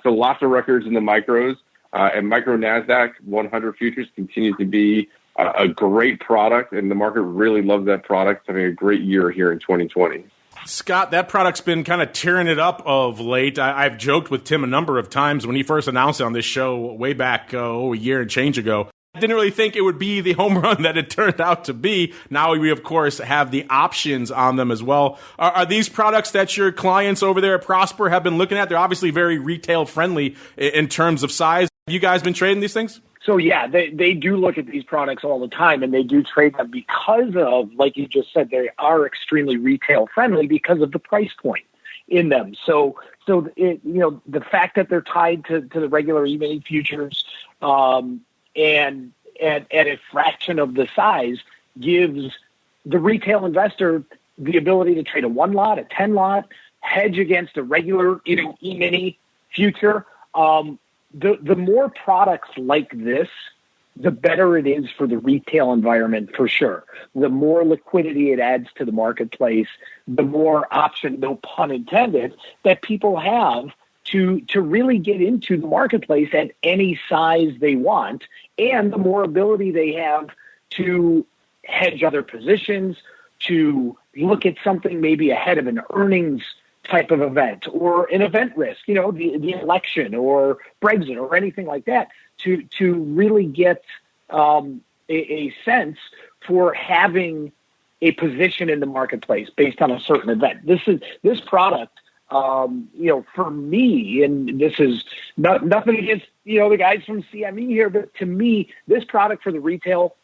Speaker 3: So lots of records in the micros. And micro NASDAQ 100 futures continues to be a great product, and the market really loves that product. It's having a great year here in 2020.
Speaker 2: Scott, that product's been kind of tearing it up of late. I've joked with Tim a number of times when he first announced it on this show way back a year and change ago. I didn't really think it would be the home run that it turned out to be. Now we, of course, have the options on them as well. Are these products that your clients over there at Prosper have been looking at? They're obviously very retail friendly in terms of size. Have you guys been trading these things?
Speaker 5: So, yeah, they do look at these products all the time, and they do trade them because of, like you just said, they are extremely retail friendly because of the price point in them. So the fact that they're tied to the regular E-mini futures and at a fraction of the size gives the retail investor the ability to trade a 1 lot, a 10 lot, hedge against a regular E-mini future. The more products like this, the better it is for the retail environment for sure. The more liquidity it adds to the marketplace, the more option, no pun intended, that people have to really get into the marketplace at any size they want, and the more ability they have to hedge other positions, to look at something maybe ahead of an earnings type of event or an event risk, the election or Brexit or anything like that, to really get a sense for having a position in the marketplace based on a certain event. This product, for me, and this is nothing against, the guys from CME here, but to me, this product for the retail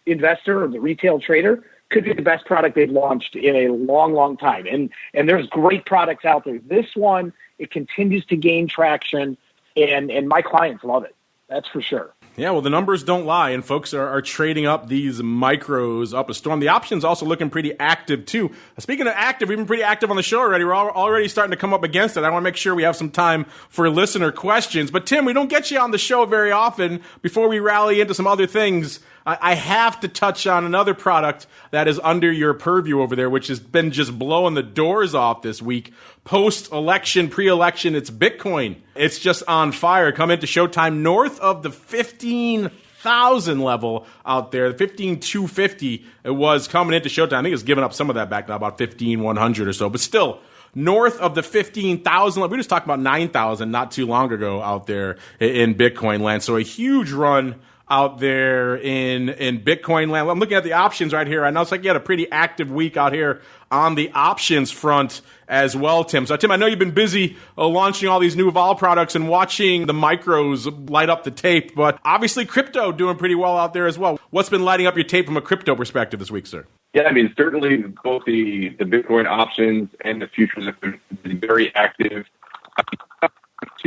Speaker 5: investor or the retail trader could be the best product they've launched in a long, long time. And there's great products out there. This one, it continues to gain traction, and my clients love it. That's for sure.
Speaker 2: Yeah, well, the numbers don't lie, and folks are trading up these micros up a storm. The options also looking pretty active, too. Speaking of active, we've been pretty active on the show already. We're already starting to come up against it. I want to make sure we have some time for listener questions. But, Tim, we don't get you on the show very often. Before we rally into some other things, I have to touch on another product that is under your purview over there, which has been just blowing the doors off this week. Post-election, pre-election, it's Bitcoin. It's just on fire. Come into Showtime north of the 15,000 level out there, the 15,250 it was coming into Showtime. I think it's given up some of that back now, about 15,100 or so, but still north of the 15,000 level. We just talked about 9,000 not too long ago out there in Bitcoin land. So a huge run out there in Bitcoin land. I'm looking at the options right here. I know it's like you had a pretty active week out here on the options front as well, Tim. So, Tim, I know you've been busy launching all these new vol products and watching the micros light up the tape, but obviously crypto doing pretty well out there as well. What's been lighting up your tape from a crypto perspective this week, sir?
Speaker 3: Yeah, I mean, certainly both the Bitcoin options and the futures have been very active.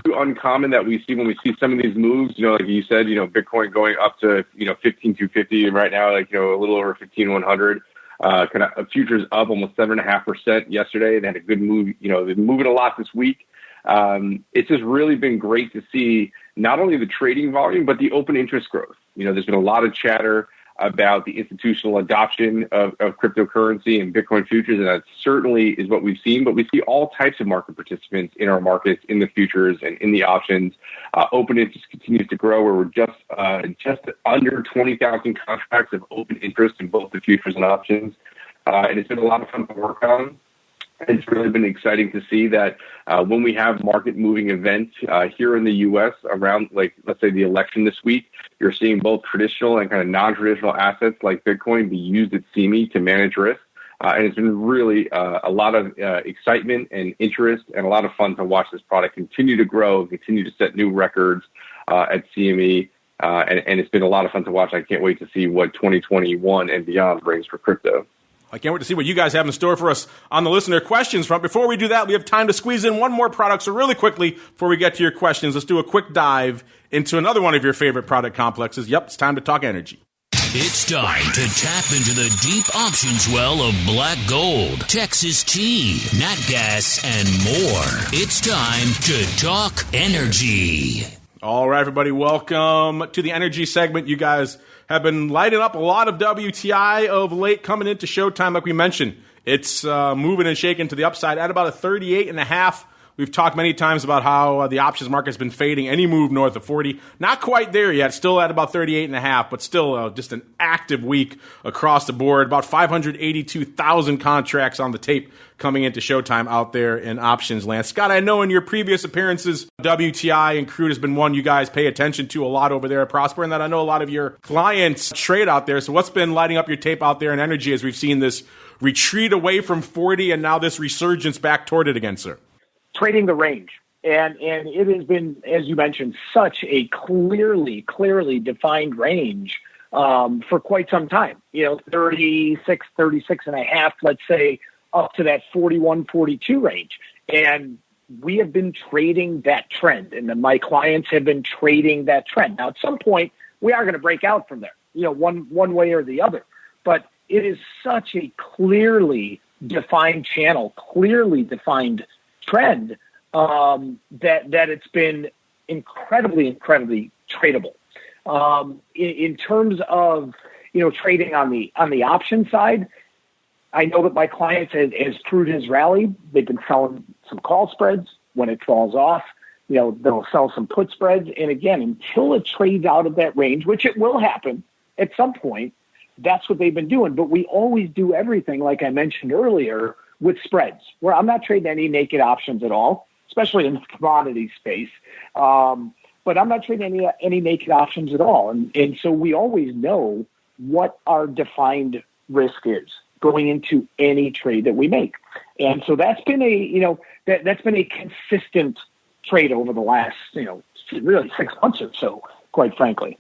Speaker 3: Too uncommon that we see when we see some of these moves, like you said, Bitcoin going up to, 15,250 right now, like, a little over 15,100, kind of futures up almost 7.5% yesterday. They had a good move, they're moving a lot this week. It's just really been great to see not only the trading volume, but the open interest growth. There's been a lot of chatter about the institutional adoption of cryptocurrency and Bitcoin futures, and that certainly is what we've seen. But we see all types of market participants in our markets, in the futures and in the options. Open interest continues to grow, where we're just under 20,000 contracts of open interest in both the futures and options. And it's been a lot of fun to work on. It's really been exciting to see that when we have market-moving events here in the U.S. around, like, let's say the election this week, you're seeing both traditional and kind of non-traditional assets like Bitcoin be used at CME to manage risk. And it's been really a lot of excitement and interest and a lot of fun to watch this product continue to grow, continue to set new records at CME. And it's been a lot of fun to watch. I can't wait to see what 2021 and beyond brings for crypto.
Speaker 2: I can't wait to see what you guys have in store for us on the listener questions front. Before we do that, we have time to squeeze in one more product. So really quickly, before we get to your questions, let's do a quick dive into another one of your favorite product complexes. Yep, it's time to talk energy.
Speaker 1: It's time to tap into the deep options well of black gold, Texas tea, nat gas, and more. It's time to talk energy.
Speaker 2: All right, everybody, welcome to the energy segment. You guys have been lighting up a lot of WTI of late coming into Showtime, like we mentioned. It's moving and shaking to the upside at about a 38.5. We've talked many times about how the options market has been fading. Any move north of 40, not quite there yet. Still at about 38.5, but still just an active week across the board. About 582,000 contracts on the tape coming into Showtime out there in options land. Scott, I know in your previous appearances, WTI and crude has been one you guys pay attention to a lot over there at Prosper, and that I know a lot of your clients trade out there. So what's been lighting up your tape out there in energy as we've seen this retreat away from 40 and now this resurgence back toward it again, sir?
Speaker 5: Trading the range. And it has been, as you mentioned, such a clearly defined range for quite some time. 36 and a half, let's say, up to that 41, 42 range. And we have been trading that trend, and my clients have been trading that trend. Now, at some point, we are going to break out from there, one way or the other. But it is such a clearly defined channel, clearly defined trend that it's been incredibly tradable. In terms of trading on the option side, I know that my clients, as crude has rallied, they've been selling some call spreads. When it falls off, they'll sell some put spreads. And again, until it trades out of that range, which it will happen at some point, that's what they've been doing. But we always do everything, like I mentioned earlier, with spreads, where I'm not trading any naked options at all, especially in the commodity space. But I'm not trading any naked options at all. And so we always know what our defined risk is. going into any trade that we make. And so that's been that's been a consistent trade over the last, really 6 months or so, quite frankly.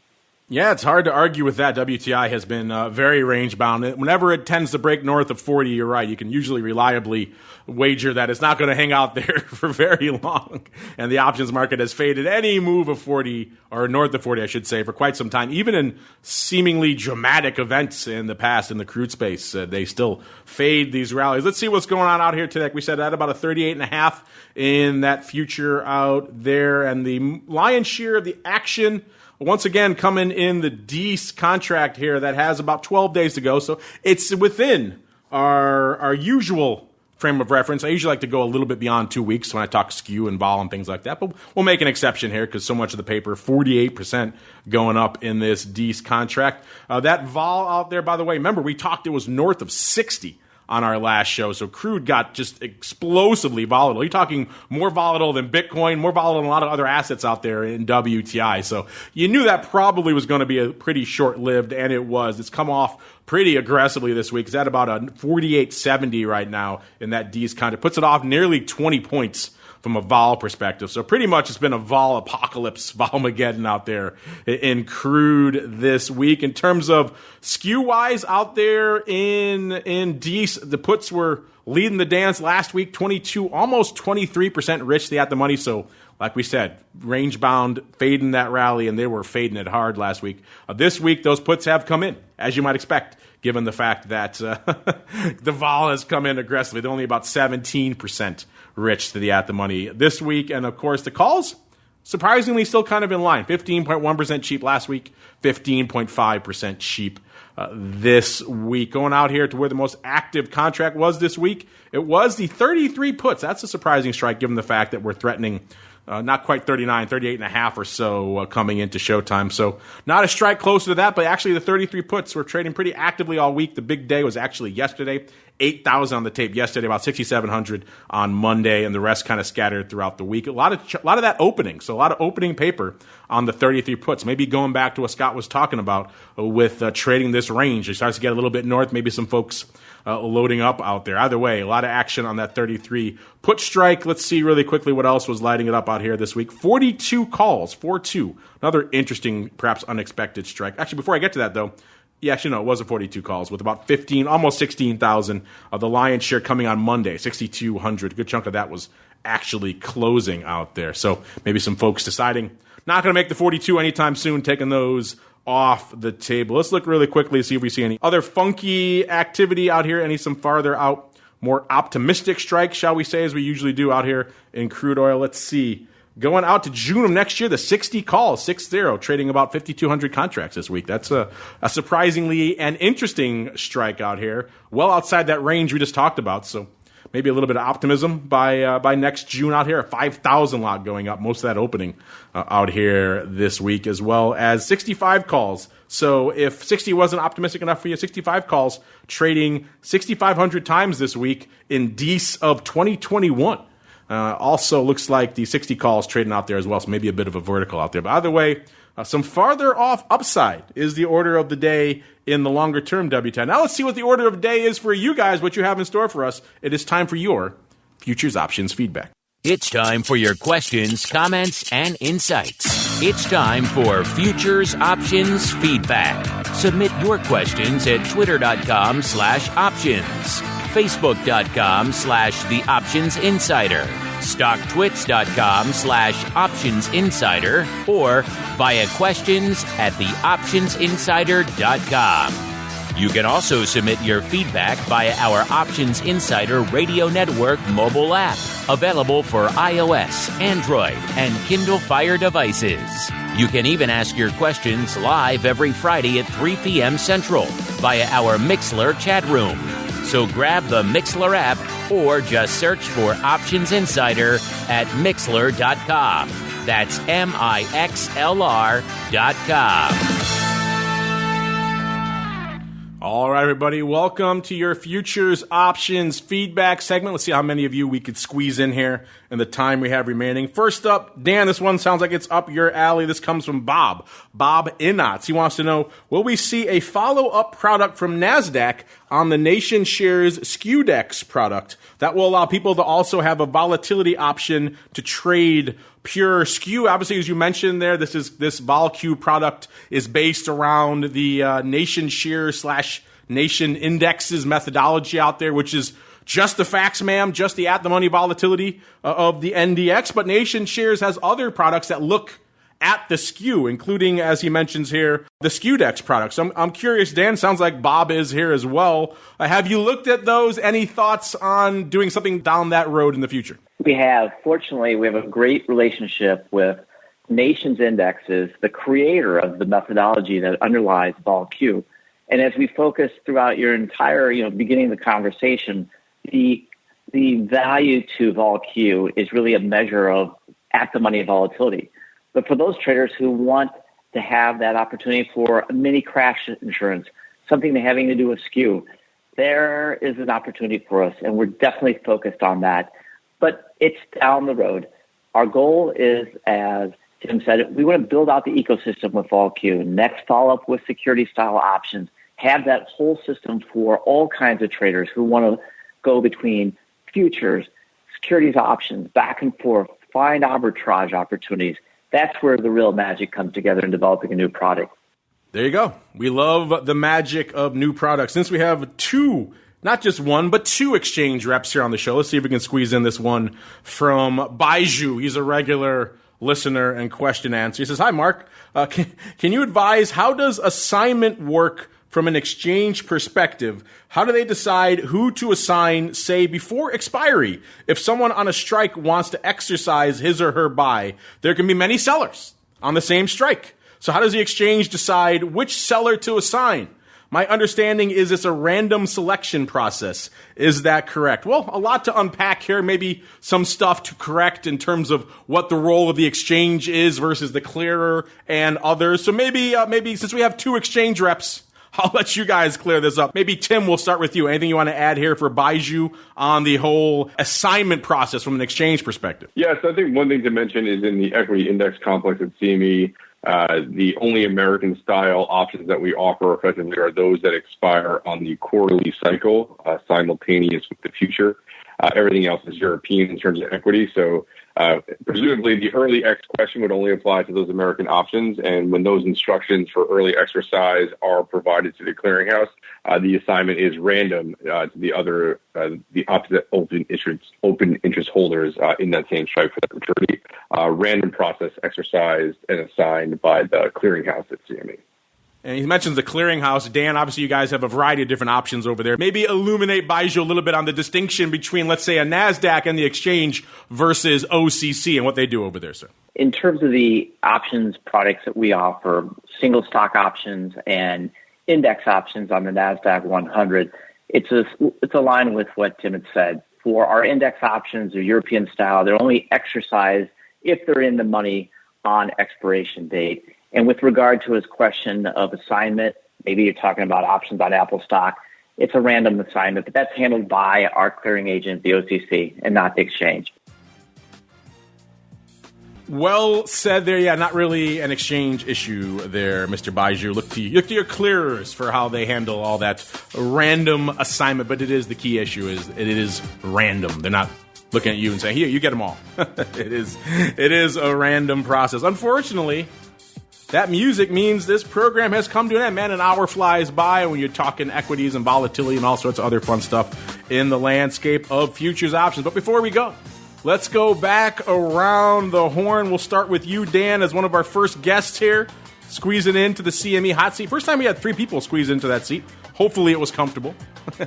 Speaker 2: Yeah, it's hard to argue with that. WTI has been very range-bound. Whenever it tends to break north of 40, you're right. You can usually reliably wager that it's not going to hang out there for very long. And the options market has faded any move of 40, or north of 40, I should say, for quite some time. Even in seemingly dramatic events in the past in the crude space, they still fade these rallies. Let's see what's going on out here today. Like we said, at about a 38.5 in that future out there. And the lion's share of the action once again, coming in the DEES contract here that has about 12 days to go. So it's within our usual frame of reference. I usually like to go a little bit beyond 2 weeks when I talk skew and vol and things like that. But we'll make an exception here because so much of the paper, 48% going up in this DEES contract. That vol out there, by the way, remember we talked it was north of 60 on our last show. So crude got just explosively volatile. You're talking more volatile than Bitcoin, more volatile than a lot of other assets out there in WTI. So you knew that probably was going to be a pretty short-lived, and it was. It's come off pretty aggressively this week. It's at about a 48.70 right now in that DEES contract. Puts it off nearly 20 points from a vol perspective. So pretty much it's been a vol apocalypse, Volmageddon out there in crude this week. In terms of skew-wise out there in DEES, the puts were leading the dance last week, 22, almost 23% rich. They had the money. So like we said, range-bound, fading that rally, and they were fading it hard last week. This week, those puts have come in, as you might expect, given the fact that the vol has come in aggressively. They're only about 17% rich to the at-the-money this week. And, of course, the calls, surprisingly, still kind of in line. 15.1% cheap last week, 15.5% cheap this week. Going out here to where the most active contract was this week, it was the 33 puts. That's a surprising strike, given the fact that we're threatening not quite 39, 38.5 or so coming into showtime. So not a strike closer to that, but actually the 33 puts were trading pretty actively all week. The big day was actually yesterday. 8,000 on the tape yesterday, about 6,700 on Monday, and the rest kind of scattered throughout the week. A lot of that opening, so a lot of opening paper on the 33 puts. Maybe going back to what Scott was talking about with trading this range. It starts to get a little bit north, maybe some folks loading up out there. Either way, a lot of action on that 33 put strike. Let's see really quickly what else was lighting it up out here this week. 42 calls, 4-2. Another interesting, perhaps unexpected strike. Actually, before I get to that, though, yeah, actually, no, it wasn't 42 calls with about 15, almost 16,000 of the lion's share coming on Monday, 6,200. A good chunk of that was actually closing out there. So maybe some folks deciding not going to make the 42 anytime soon, taking those off the table. Let's look really quickly to see if we see any other funky activity out here, some farther out, more optimistic strikes, shall we say, as we usually do out here in crude oil. Let's see. Going out to June of next year, the 60 calls, 6-0, trading about 5,200 contracts this week. That's a surprisingly and interesting strike out here, well outside that range we just talked about. So maybe a little bit of optimism by next June out here. A 5,000 lot going up, most of that opening out here this week, as well as 65 calls. So if 60 wasn't optimistic enough for you, 65 calls trading 6,500 times this week in DEES of 2021. Also looks like the 60 calls trading out there as well, so maybe a bit of a vertical out there. But either way, some farther off upside is the order of the day in the longer term WTI. Now let's see what the order of the day is for you guys, what you have in store for us. It is time for your futures options feedback.
Speaker 1: It's time for your questions, comments, and insights. It's time for Futures Options Feedback. Submit your questions at twitter.com/options, facebook.com/The Options Insider, stocktwits.com/Options Insider, or via questions at theoptionsinsider.com. You can also submit your feedback via our Options Insider Radio Network mobile app, available for iOS, Android, and Kindle Fire devices. You can even ask your questions live every Friday at 3 p.m. Central via our Mixlr chat room. So grab the Mixlr app or just search for Options Insider at Mixlr.com. That's MIXLR.com.
Speaker 2: All right, everybody, welcome to your futures options feedback segment. Let's see how many of you we could squeeze in here in the time we have remaining. First up, Dan, this one sounds like it's up your alley. This comes from Bob Inotz. He wants to know, will we see a follow-up product from NASDAQ on the Nation Shares SKEWDEX product that will allow people to also have a volatility option to trade pure skew? Obviously, as you mentioned there, this VOLQ product is based around the Nation Shares / Nation Indexes methodology out there, which is just the facts, ma'am, just the at-the-money volatility of the NDX. But Nation Shares has other products that look at the skew, including, as he mentions here, the SKEWDEX products. So I'm curious, Dan, sounds like Bob is here as well. Have you looked at those? Any thoughts on doing something down that road in the future?
Speaker 4: We have. Fortunately, we have a great relationship with Nations Indexes, the creator of the methodology that underlies VOLQ. And as we focus throughout your entire, beginning of the conversation, the value to VOLQ is really a measure of at-the-money volatility. But for those traders who want to have that opportunity for a mini crash insurance, something having to do with skew, there is an opportunity for us, and we're definitely focused on that. But it's down the road. Our goal is, as Tim said, we want to build out the ecosystem with VOLQ. Next, follow up with security-style options. Have that whole system for all kinds of traders who want to go between futures, securities options, back and forth, find arbitrage opportunities. That's where the real magic comes together in developing a new product.
Speaker 2: There you go. We love the magic of new products. Since we have two, not just one, but two exchange reps here on the show, let's see if we can squeeze in this one from Baiju. He's a regular listener and question answer. He says, hi, Mark. Can you advise, how does assignment work from an exchange perspective? How do they decide who to assign, say, before expiry? If someone on a strike wants to exercise his or her buy, there can be many sellers on the same strike. So how does the exchange decide which seller to assign? My understanding is it's a random selection process. Is that correct? Well, a lot to unpack here. Maybe some stuff to correct in terms of what the role of the exchange is versus the clearer and others. So maybe since we have two exchange reps, I'll let you guys clear this up. Maybe, Tim, we'll start with you. Anything you want to add here for Baiju on the whole assignment process from an exchange perspective?
Speaker 3: Yes, I think one thing to mention is in the equity index complex at CME, the only American-style options that we offer effectively are those that expire on the quarterly cycle, simultaneous with the future. Everything else is European in terms of equity. So presumably the early X question would only apply to those American options. And when those instructions for early exercise are provided to the clearinghouse, the assignment is random to the other, the opposite open interest holders in that same strike for that maturity. Random process exercised and assigned by the clearinghouse at CME.
Speaker 2: And he mentions the clearinghouse. Dan, obviously you guys have a variety of different options over there. Maybe illuminate Baiju a little bit on the distinction between, let's say, a NASDAQ and the exchange versus OCC and what they do over there, sir.
Speaker 4: In terms of the options products that we offer, single stock options and index options on the NASDAQ 100, it's aligned with what Tim had said. For our index options, they're European style. They're only exercised if they're in the money on expiration date. And with regard to his question of assignment, maybe you're talking about options on Apple stock, it's a random assignment, but that's handled by our clearing agent, the OCC, and not the exchange.
Speaker 2: Well said there. Yeah, not really an exchange issue there, Mr. Baiju. Look to your clearers for how they handle all that random assignment, but it is the key issue is it is random. They're not looking at you and saying, here, you get them all. It is a random process. Unfortunately, that music means this program has come to an end. Man, an hour flies by when you're talking equities and volatility and all sorts of other fun stuff in the landscape of futures options. But before we go, let's go back around the horn. We'll start with you, Dan, as one of our first guests here, squeezing into the CME hot seat. First time we had 3 people squeeze into that seat. Hopefully it was comfortable.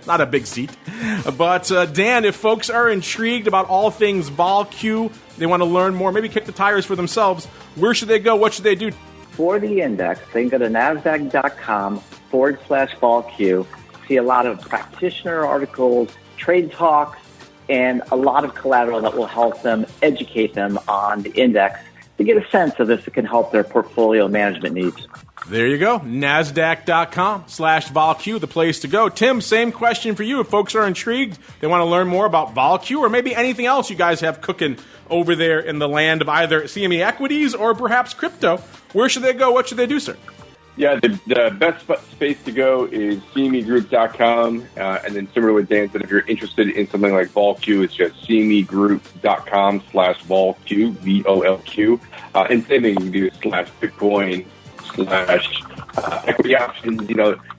Speaker 2: Not a big seat. But Dan, if folks are intrigued about all things VOLQ, they want to learn more, maybe kick the tires for themselves, where should they go? What should they do?
Speaker 4: For the index, they can go to NASDAQ.com/VOLQ, see a lot of practitioner articles, trade talks, and a lot of collateral that will help them educate them on the index to get a sense of if it can help their portfolio management needs.
Speaker 2: There you go. NASDAQ.com/VOLQ, the place to go. Tim, same question for you. If folks are intrigued, they want to learn more about VOLQ or maybe anything else you guys have cooking over there in the land of either CME equities or perhaps crypto, where should they go? What should they do, sir?
Speaker 3: Yeah, the best space to go is CMEGroup.com. And then similar with Dan said, if you're interested in something like VOLQ, it's just CMEGroup.com/VOLQ, VOLQ. And same thing you can do /Bitcoin, /equity options.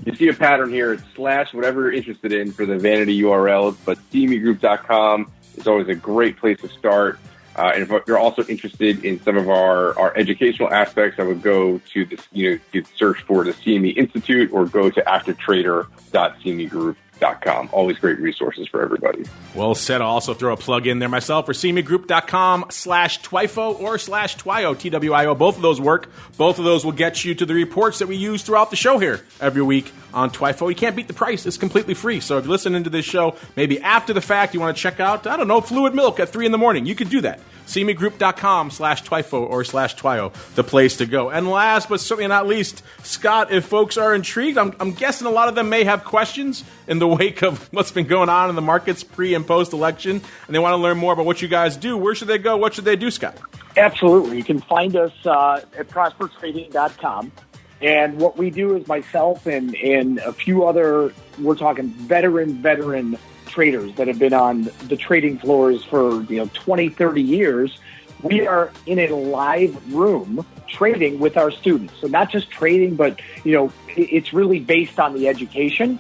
Speaker 3: You see a pattern here. It's / whatever you're interested in for the vanity URLs. But CMEGroup.com is always a great place to start. And if you're also interested in some of our educational aspects, I would go to this, you could search for the CME Institute or go to activtrader.cmegroup.com. Always great resources for everybody.
Speaker 2: Well said. I'll also throw a plug in there myself for cmegroup.com/TWIFO or /TWIO, TWIO. Both of those work. Both of those will get you to the reports that we use throughout the show here every week on TWIFO. You can't beat the price. It's completely free. So if you're listening to this show, maybe after the fact, you want to check out, fluid milk at 3 a.m, you could do that. cmegroup.com/TWIFO or /TWIO, the place to go. And last but certainly not least, Scott, if folks are intrigued, I'm guessing a lot of them may have questions in the wake of what's been going on in the markets pre and post election, and they want to learn more about what you guys do. Where should they go? What should they do, Scott?
Speaker 5: Absolutely. You can find us at prospertrading.com. And what we do is myself and a few other, we're talking veteran traders that have been on the trading floors for 20, 30 years. We are in a live room trading with our students. So not just trading, but it's really based on the education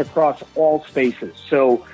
Speaker 5: across all spaces. So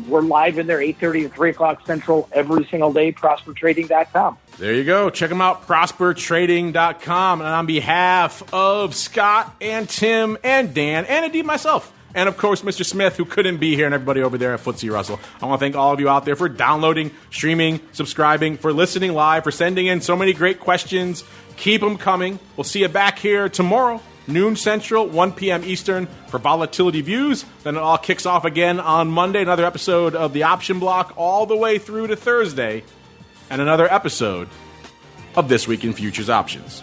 Speaker 5: we're live in there 8:30 and 3 o'clock Central every single day, prospertrading.com.
Speaker 2: There you go. Check them out, prospertrading.com. And on behalf of Scott and Tim and Dan and indeed myself, and, of course, Mr. Smith, who couldn't be here, and everybody over there at FTSE Russell, I want to thank all of you out there for downloading, streaming, subscribing, for listening live, for sending in so many great questions. Keep them coming. We'll see you back here tomorrow, noon Central, 1 p.m. Eastern, for Volatility Views. Then it all kicks off again on Monday, another episode of the Option Block all the way through to Thursday, and another episode of This Week in Futures Options.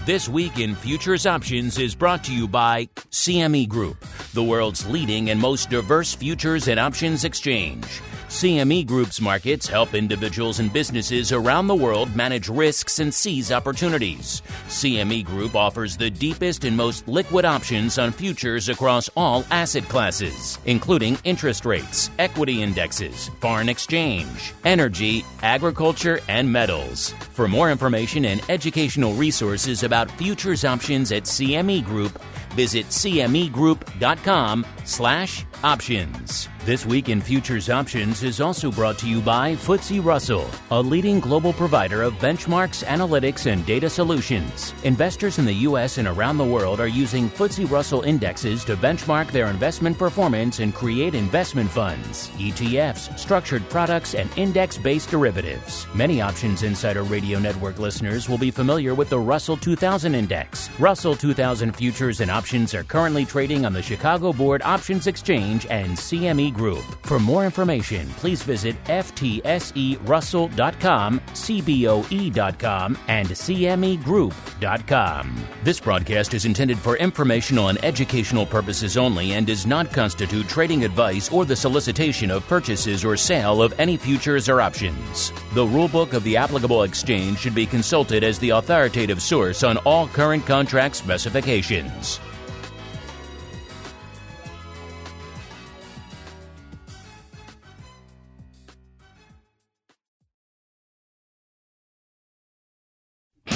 Speaker 1: This Week in Futures Options is brought to you by CME Group, the world's leading and most diverse futures and options exchange. CME Group's markets help individuals and businesses around the world manage risks and seize opportunities. CME Group offers the deepest and most liquid options on futures across all asset classes, including interest rates, equity indexes, foreign exchange, energy, agriculture, and metals. For more information and educational resources about futures options at CME Group, visit cmegroup.com/options. This Week in Futures Options is also brought to you by FTSE Russell, a leading global provider of benchmarks, analytics, and data solutions. Investors in the U.S. and around the world are using FTSE Russell indexes to benchmark their investment performance and create investment funds, ETFs, structured products, and index-based derivatives. Many Options Insider Radio Network listeners will be familiar with the Russell 2000 Index. Russell 2000 futures and options are currently trading on the Chicago Board Options Exchange and CME Group. For more information, please visit ftserussell.com, cboe.com, and cmegroup.com. This broadcast is intended for informational and educational purposes only and does not constitute trading advice or the solicitation of purchases or sale of any futures or options. The rulebook of the applicable exchange should be consulted as the authoritative source on all current contract specifications.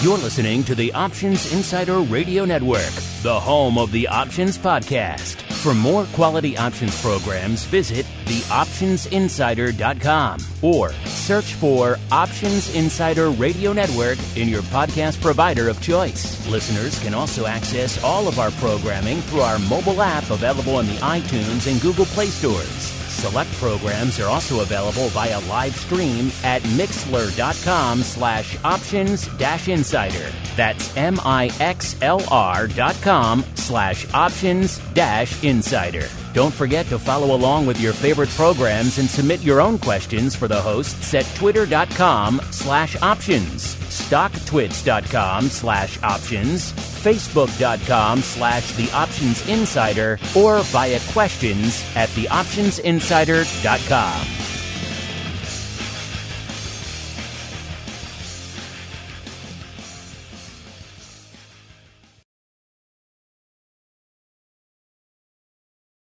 Speaker 1: You're listening to the Options Insider Radio Network, the home of the Options Podcast. For more quality options programs, visit theoptionsinsider.com or search for Options Insider Radio Network in your podcast provider of choice. Listeners can also access all of our programming through our mobile app available in the iTunes and Google Play stores. Select programs are also available via live stream at mixlr.com/options-insider. That's MIXLR.com/options-insider. Don't forget to follow along with your favorite programs and submit your own questions for the hosts at twitter.com/options, stocktwits.com/options, facebook.com/The Options Insider, or via questions at theoptionsinsider.com.